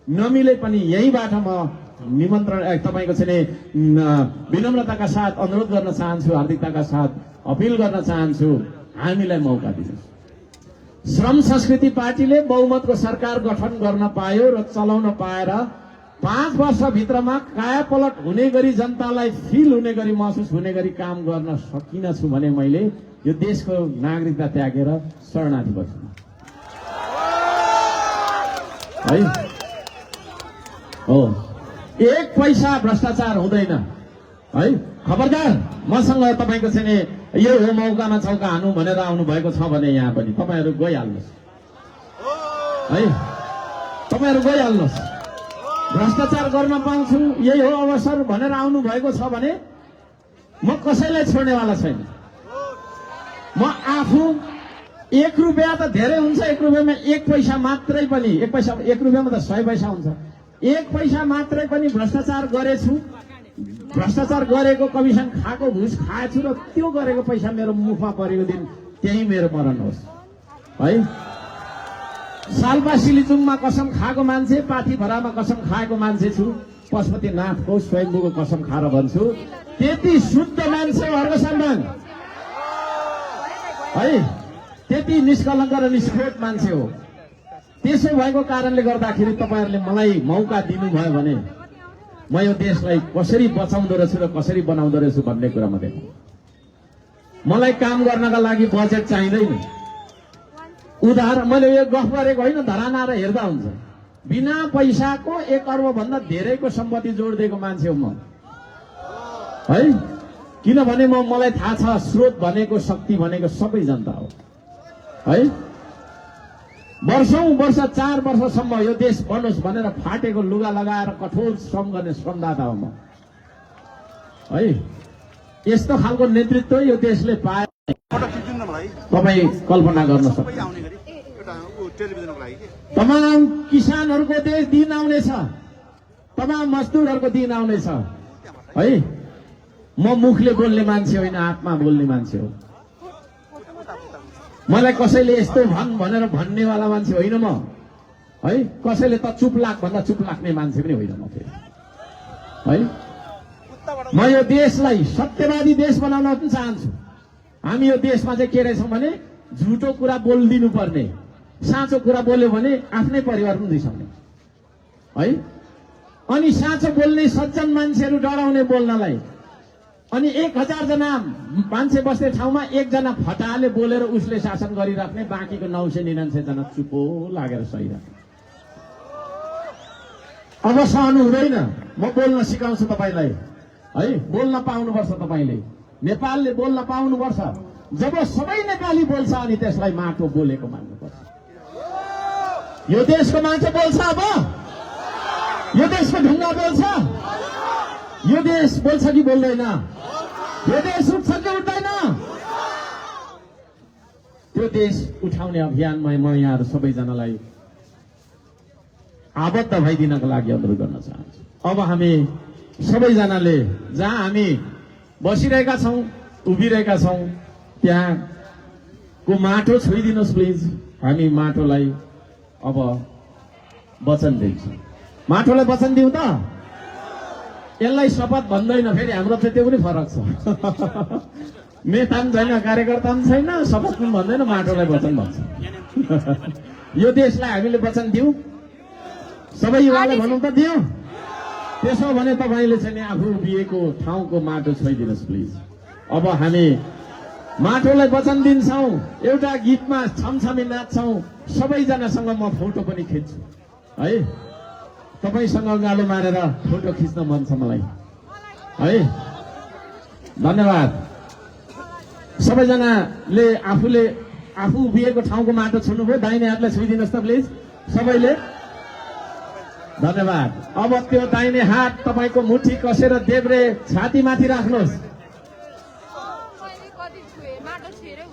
नमिले पनि यहीबाट म निमन्त्रण तपाईको चाहिँ विनम्रताका साथ अनुरोध गर्न चाहन्छु, हार्दिकताका साथ अपिल गर्न चाहन्छु, हामीलाई मौका दिनुहोस्। श्रम संस्कृति पार्टीले बहुमतको सरकार गठन गर्न पायो र चलाउन पाएर 5 वर्षभित्रमा कायापलट हुने गरी, जनतालाई फिल हुने गरी, महसुस हुने गरी काम गर्न सकिन छु भने मैले यो देशको नागरिकता त्यागेर शरणार्थी बन्छु है। हो, 1 पैसा भ्रष्टाचार हुँदैन है। खबरदार मसँग तपाईको चाहिँ यो हो मौकामा चौका हानु भनेर आउनु भएको छ भने यहाँ पनि तपाईहरु गइहाल्नुस् है, तपाईहरु गइहाल्नुस्। भ्रष्टाचार गर्न पाउँछु, यही हो अवसर भनेर आउनु भएको छ भने म कसैलाई छोड्नेवाला छैन। म आफू 1 रुपैयाँ त धेरै हुन्छ, 1 रुपैयाँमा 1 पैसा मात्रै पनि, 1 रुपैयाँमा त 100 पैसा हुन्छ, 1 पैसा मात्रै पनि भ्रष्टाचार गरेछु, भ्रष्टाचार गरेको, कमिसन खाएको, घुस खाएछु र त्यो गरेको पैसा मेरो मुखमा परेको दिन त्यही मेरो मरण होस् है। सालपा सिलिचुङमा कसम खाएको मान्छे, पाथीभरामा कसम खाएको मान्छे छु, पशुपतिनाथको स्वयम्भूको कसम खाएर भन्छु, त्यति शुद्ध मान्छे हर्क साम्पाङ है, त्यति निष्कलङ्क र निष्ठोर मान्छे हो। त्यसो भएको कारणले गर्दाखेरि तपाईहरुले मलाई मौका दिनुभयो भने म यो देशलाई कसरी बचाउँदो रहेछु र कसरी बनाउँदो रहेछु भन्ने कुरामा देखौँ। मलाई काम गर्नका लागि बजेट चाहिँदैन। उदाहरण मैले यो गफ गरेको होइन, धराना र हेर्दा हुन्छ। बिना पैसाको 1 अर्ब भन्दा धेरैको सम्पत्ति जोडिदिएको मान्छे हो म है। किनभने मलाई थाहा छ स्रोत भनेको, शक्ति भनेको सबै जनता हो है। वर्षौं वर्ष 4 वर्षसम्म यो देश बनोस् भनेर फाटेको लुगा लगाएर कठोर श्रम गर्ने श्रमदाता हो म है। यस्तो खालको नेतृत्व यो देशले पाए तपाई कल्पना गर्न सक्नुहुन्छ। तमाम किसानहरूको दिन आउनेछ, तमाम मजदुरहरूको दिन आउनेछ है। म मुखले बोल्ने मान्छे होइन, आत्मा बोल्ने मान्छे हो। मलाई कसैले यस्तो भन् भनेर भन्नेवाला मान्छे होइन म है। कसैले त चुप लाग भन्दा चुप लाग्ने मान्छे पनि होइन म फेरि है। म यो देशलाई सत्यवादी देश बनाउन पनि चाहन्छु। हामी यो देशमा चाहिँ के रहेछौँ भने झुटो कुरा बोलिदिनु पर्ने, साँचो कुरा बोल्यो भने आफ्नै परिवार पनि रिसाउने है। अनि साँचो बोल्ने सज्जन मान्छेहरू डराउने बोल्नलाई। अनि 1000 जना मान्छे बस्ने ठाउँमा 1 जना फटाले बोलेर उसले शासन गरिराख्ने, बाँकीको 999 जना चुपो लागेर सहिराख्ने। अब सहनु हुँदैन। म बोल्न सिकाउँछु तपाईलाई है। बोल्न पाउनुपर्छ तपाईले, नेपालले बोल्न पाउनुपर्छ। जब सबै नेपाली बोल्छ अनि त्यसलाई माटो बोलेको मान्नुपर्छ। यो देशको मान्छे बोल्छ, अब यो देशको ढुङ्गा बोल्छ, यो देश बोल्छ कि बोल्दैन, यो देश उठ्छ कि उठ्दैन। त्यो देश उठाउने अभियानमा म यहाँहरू सबैजनालाई आबद्ध भइदिनको लागि अनुरोध गर्न चाहन्छु। अब हामी सबैजनाले जहाँ हामी बसिरहेका छौँ, उभिरहेका छौँ, त्यहाँको माटो छोइदिनुहोस् प्लिज। हामी माटोलाई अब वचन दिन्छौँ। माटोलाई वचन दिउँ त? यसलाई शपथ भन्दैन, फेरि हाम्रो चाहिँ त्यो पनि फरक छ। नेता पनि छैन, कार्यकर्ता पनि छैन, शपथ पनि भन्दैन, माटोलाई वचन भन्छ। यो देशलाई हामीले वचन दिउँ, सबै युवालाई भनौँ त दिउँ। त्यसो भने तपाईँले चाहिँ आफू उभिएको ठाउँको माटो छोइदिनुहोस् प्लिज। अब हामी माटोलाई वचन दिन्छौँ, एउटा गीतमा छमछमी नाच्छौँ, सबैजनासँग म फोटो पनि खिच्छु है। तपाईसँग गालो मारेर फोटो खिच्न मन छ मलाई है। धन्यवाद। सबैजनाले आफू उभिएको ठाउँको माटो छुनुभयो, दाहिने हातलाई छुइदिनुहोस् त प्लिज सबैले। धन्यवाद। अब त्यो दाहिने हात तपाईँको मुठी कसेर देब्रे छातीमाथि राख्नुहोस्।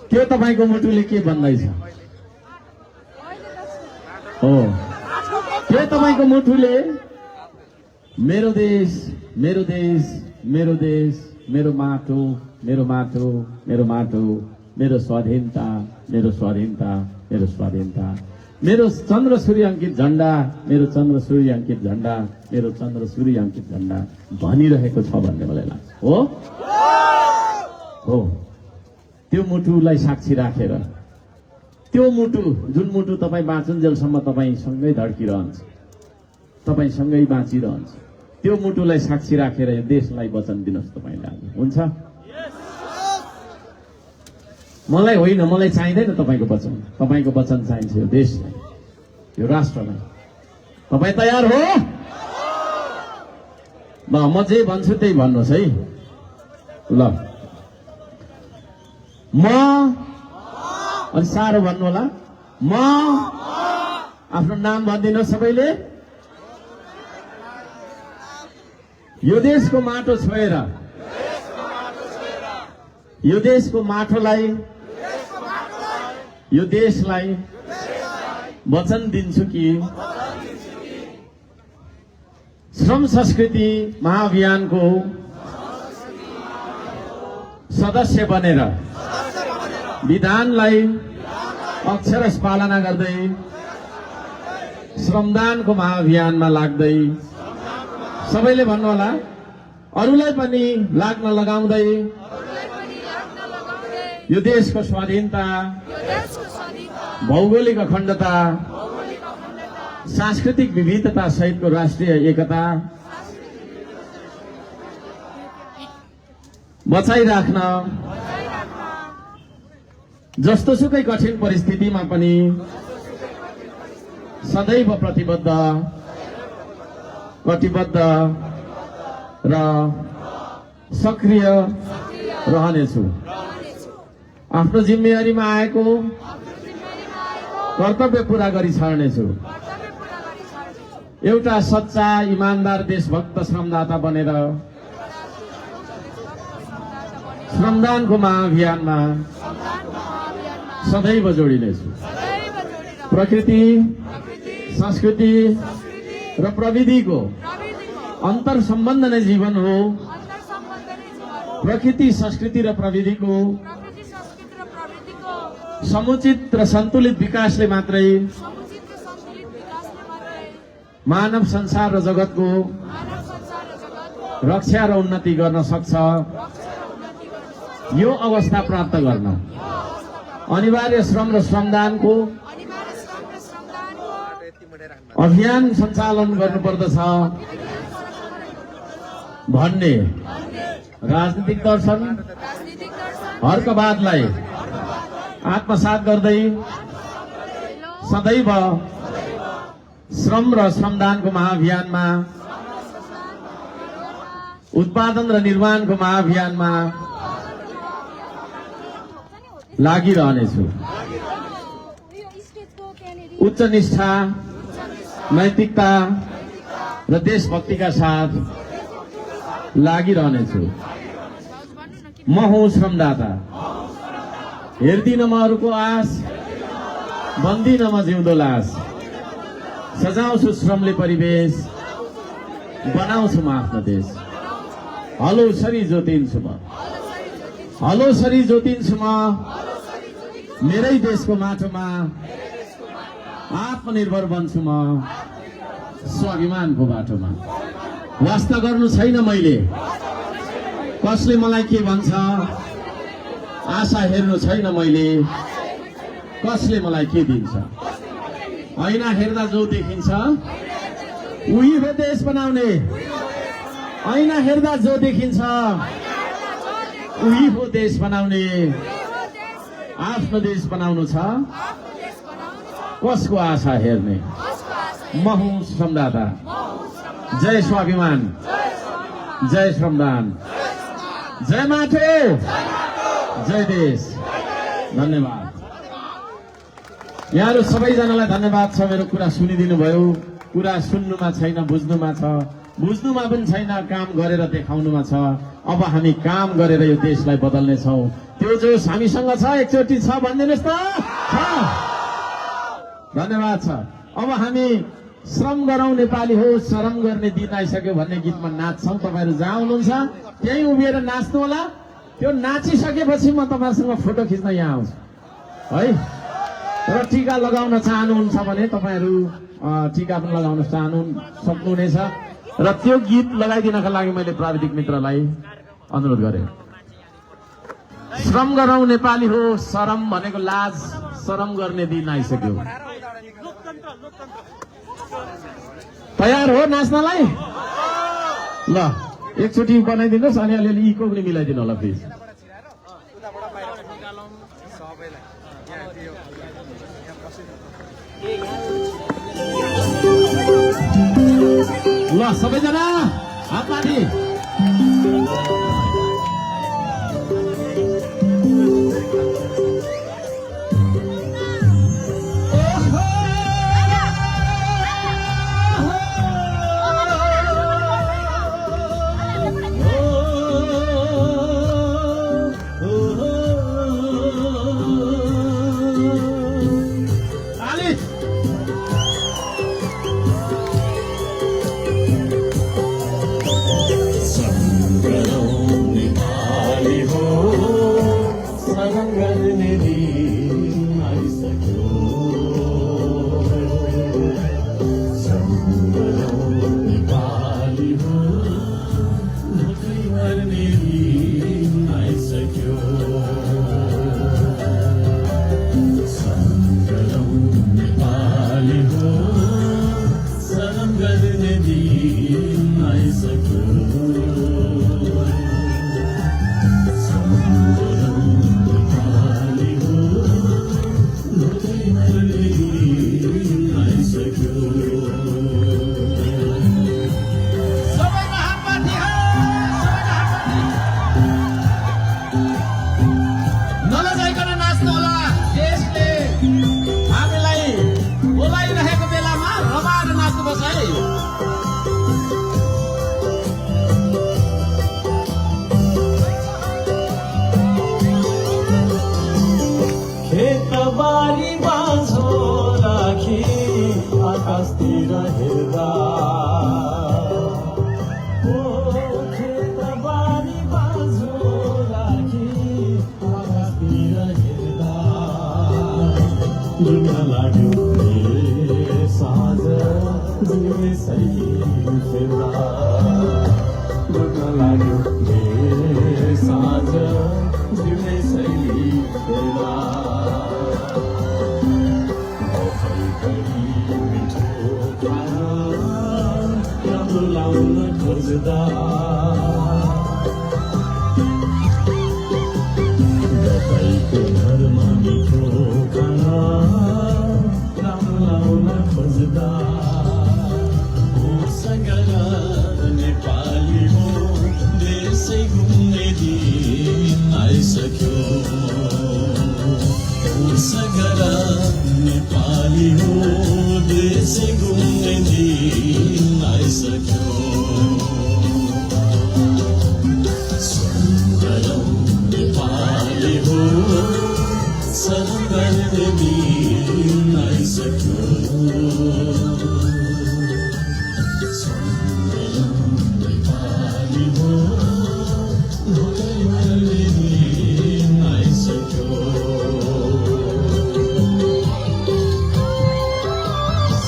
त्यो तपाईँको मुटुले के भन्दैछ? हो, त्यो तपाईँको मुटुले मेरो देश, मेरो देश, मेरो देश, मेरो माटो, मेरो माटो, मेरो माटो, मेरो स्वाधीनता, मेरो स्वाधीनता, मेरो स्वाधीनता, मेरो चन्द्र सूर्य अंकित झण्डा, मेरो चन्द्र सूर्य अंकित झण्डा, मेरो चन्द्र सूर्य अंकित झण्डा भनिरहेको छ भन्ने मलाई लाग्छ। हो हो, त्यो मुटुलाई साक्षी राखेर, त्यो मुटु जुन मुटु तपाईँ बाँचुन्जेलसम्म तपाईँसँगै धड्किरहन्छ, तपाईँसँगै बाँचिरहन्छ, त्यो मुटुलाई साक्षी राखेर यो देशलाई वचन दिनुहोस् तपाईँले। आज हुन्छ? मलाई होइन, मलाई चाहिँदैन तपाईँको वचन, तपाईँको वचन चाहिन्छ यो देशलाई, यो राष्ट्रलाई। तपाईँ तयार हो? ल, म जे भन्छु त्यही भन्नुहोस् है। ल, म, अनि साह्रो भन्नु होला, म, आफ्नो नाम भनिदिनुहोस् सबैले। यो देशको माटो छोएर, यो देशको माटोलाई, यो देशलाई वचन दिन्छु कि श्रम संस्कृति महाअभियानको सदस्य बनेर विधानलाई अक्षरश पालना गर्दै श्रमदानको महाअभियानमा लाग्दै, सबैले भन्नु होला, अरूलाई पनि लाग्न लगाउँदै यो देशको स्वाधीनता, भौगोलिक अखण्डता, सांस्कृतिक विविधता सहितको राष्ट्रिय एकता बचाइराख्न जस्तोसुकै कठिन परिस्थितिमा पनि सदैव प्रतिबद्ध, कटिबद्ध र सक्रिय रहनेछु। आफ्नो जिम्मेवारीमा आएको कर्तव्य पूरा गरी छाड्नेछु। एउटा सच्चा इमानदार देशभक्त श्रमदाता बनेर श्रमदानको महाअभियानमा सदैव जोडिनेछु। प्रकृति, संस्कृति र प्रविधिको अन्तर सम्बन्ध नै जीवन हो। प्रकृति, संस्कृति र प्रविधिको समुचित र सन्तुलित विकासले मात्रै मानव संसार र जगतको रक्षा र उन्नति गर्न सक्छ। यो अवस्था प्राप्त गर्न अनिवार्य श्रम र श्रमदानको अभियान सञ्चालन गर्नुपर्दछ भन्ने राजनीतिक दर्शन हर्कवादलाई आत्मसात गर्दै सदैव श्रम र श्रमदानको महाअभियानमा, उत्पादन र निर्माणको महाअभियानमा लागिरहनेछु। उच्च निष्ठा, नैतिकता र देशभक्तिका साथ लागिरहनेछु। म हुँ श्रमदाता, हेर्दिन म अरूको आस, बन्दिन म जिउँदो लास। सजाउँछु श्रमले परिवेश, बनाउँछु म आफ्नो देश। हलो सरी जोतिन्छु म, हलो सरी जोतिन्छु म मेरै देशको माटोमा। आत्मनिर्भर बन्छु म स्वाभिमानको बाटोमा। वास्ता गर्नु छैन मैले, कसले मलाई के भन्छ, आशा हेर्नु छैन मैले, कसले मलाई के दिन्छ। ऐना हेर्दा जो देखिन्छ उही हो देश बनाउने। ऐना हेर्दा जो देखिन्छ उही हो देश बनाउने। आफ्नो देश बनाउनु छ कसको आशा हेर्ने म हुँ श्रमदाता जय स्वाभिमान जय श्रमदान जय माटो जय देश धन्यवाद यहाँहरु सबैजनालाई धन्यवाद छ मेरो कुरा सुनिदिनु भयो कुरा सुन्नुमा छैन बुझ्नुमा छ बुझ्नुमा पनि छैन काम गरेर देखाउनुमा छ अब हामी काम गरेर यो देशलाई बदल्ने छौं त्यो जोश हामीसँग छ एकचोटी छ भनिदिनुस् त छ धन्यवाद छ अब हामी श्रम गरौं नेपाली हो श्रम गर्ने दिन आइसक्यो भन्ने गीतमा नाच्छौं तपाईहरु जहाँ हुनुहुन्छ त्यही उभिएर नाच्नु होला त्यो नाचिसकेपछि म तपाईहरुसँग फोटो खिच्न यहाँ आउँछु है र टीका लगाउन चाहनुहुन्छ भने तपाईहरु टीका पनि लगाउन सक्नुहुनेछ र त्यो गीत लगाइदिनका लागि मैले प्राविधिक मित्रलाई अनुरोध गरे श्रम गरौं नेपाली हो शरम भनेको लाज शरम गर्ने दिन आइसक्यो तयार हो नाच्नलाई ल एकचोटी बनाइदिनुहोस् अनि अलिअलि इको पनि मिलाइदिनु होला प्लिज ल सबैजना हात माथि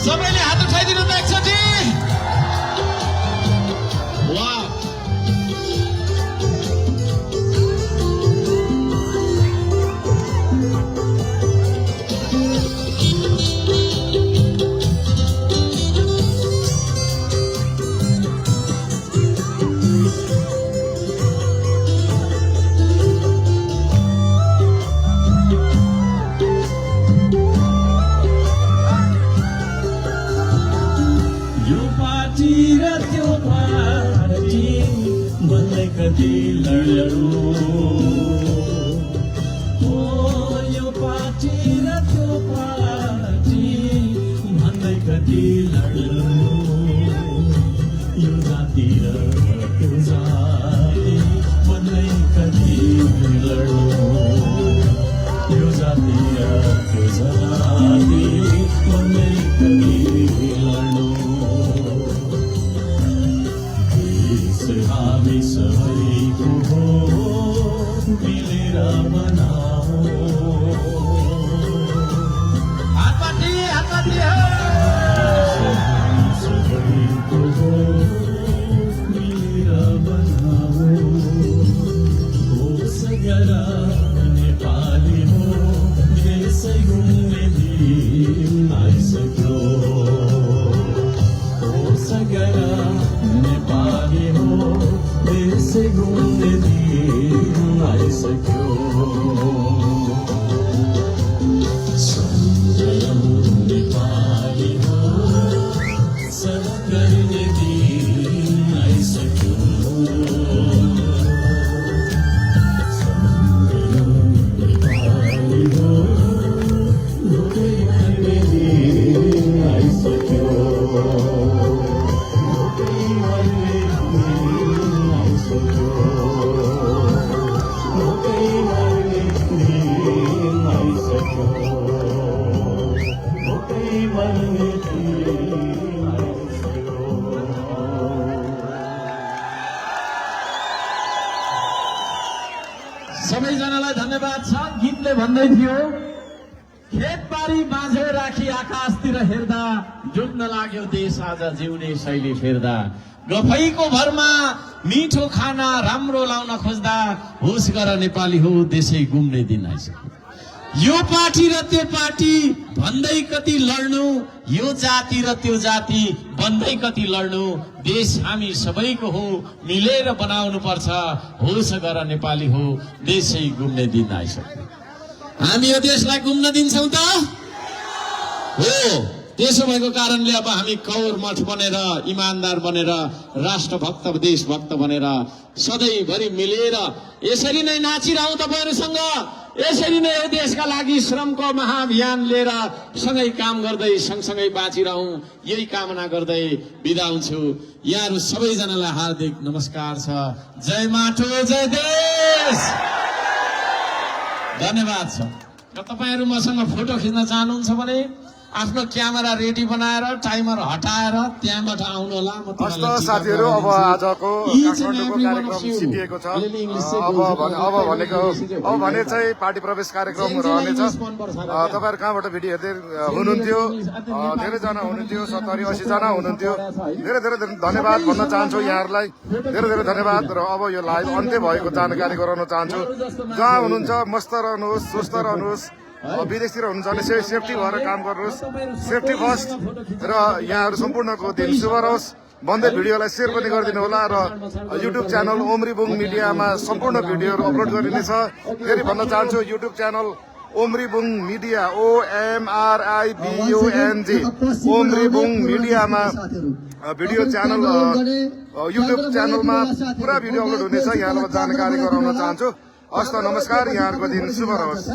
सबैले हात उठाइ कति लड्यो यो पार्टी र त्यो पार्टी भन्दै कति लड्यो यो जाति र त्यो जाति भन्दै कति लड्यो यो जाति र त्यो जाति भन्दै कति लड्यो हामी सबैको हो मिलेर बनाऊ हातपाती सबैको हो मिलेर बनाऊ होस् गर नेपाली हो देशै घुम्ने दिन आइसक्यो होस् गर नेपाली हो देशै घुम्ने दिन आइसक्यो सम्झयौ नेपाली हो सदा गर्ने दिन आइसक्यो सम्झयौ नेपाली हो लोकै गर्ने दिन आइसक्यो सबैजनालाई धन्यवाद छ। गीतले भन्दै थियो खेतबारी बाँझो राखी आकाशतिर हेर्दा डुब्न लाग्यो देश आज जिउने शैली फेर्दा गफैको भरमा मिठो खाना राम्रो लाउन खोज्दा होस् गर नेपाली हो देशै घुम्ने दिन आइसक्यो यो पार्टी र त्यो पार्टी भन्दै कति लड्नु यो जाति र त्यो जाति भन्दै कति लड्नु देश हामी सबैको हो मिलेर बनाउनु पर्छ होस् गर नेपाली हो देशै घुम्ने दिन आइसक्यो हामी यो देशलाई घुम्न दिन्छौँ त हो त्यसो भएको कारणले अब हामी कौरमठ बनेर इमानदार बनेर राष्ट्रभक्त देशभक्त बनेर सधैँभरि मिलेर यसरी नै नाचिरहँ तपाईहरुसँग यसरी नै यो देशका लागि श्रमको महाअभियान लिएर सँगै काम गर्दै सँगसँगै बाँचिरहँ यही कामना गर्दै बिदा हुन्छु यहाँहरु सबैजनालाई हार्दिक नमस्कार छ जय माटो जय देश धन्यवाद छ र तपाईहरु मसँग फोटो खिच्न चाहनुहुन्छ भने आफ्नो क्यामेरा रेडी बनाएर टाइमर हटाएर त्यहाँबाट आउनु होला म तपाईहरुलाई साथीहरु अब आजको काठमाडौँको कार्यक्रम सिद्धिएको छ अब भने चाहिँ पार्टी प्रवेश कार्यक्रम रहनेछ तपाईहरु कहाँबाट भिडियो हेर्दै हुनुहुन्थ्यो धेरै जना हुनुहुन्थ्यो 70-80 जना हुनुहुन्थ्यो धेरै धेरै धन्यवाद भन्न चाहन्छु यहाँहरुलाई धेरै धेरै धन्यवाद र अब यो लाइभ अन्त्य भएको जानकारी गराउन चाहन्छु जहाँ हुनुहुन्छ मस्त रहनुहोस् स्वस्थ रहनुहोस् विदेशतिर हुनुहुन्छ भने सेफ्टी भएर काम गर्नुहोस् सेफ्टी फर्स्ट र यहाँहरु सम्पूर्णको दिन शुभ रहोस् भन्दै भिडियोलाई शेयर पनि गरिदिनु होला र युट्युब च्यानल ओमरीबुङ मिडियामा सम्पूर्ण भिडियोहरु अपलोड गरिनेछ फेरि भन्न चाहन्छु युट्युब च्यानल ओमरीबुङ मिडिया OMRIBUNG ओमरीबुङ मिडियामा भिडियो च्यानल युट्युब च्यानलमा पुरा भिडियो अपलोड हुनेछ यहाँलाई जानकारी गराउन चाहन्छु हस्त नमस्कार यहाँहरुको दिन शुभ रहोस्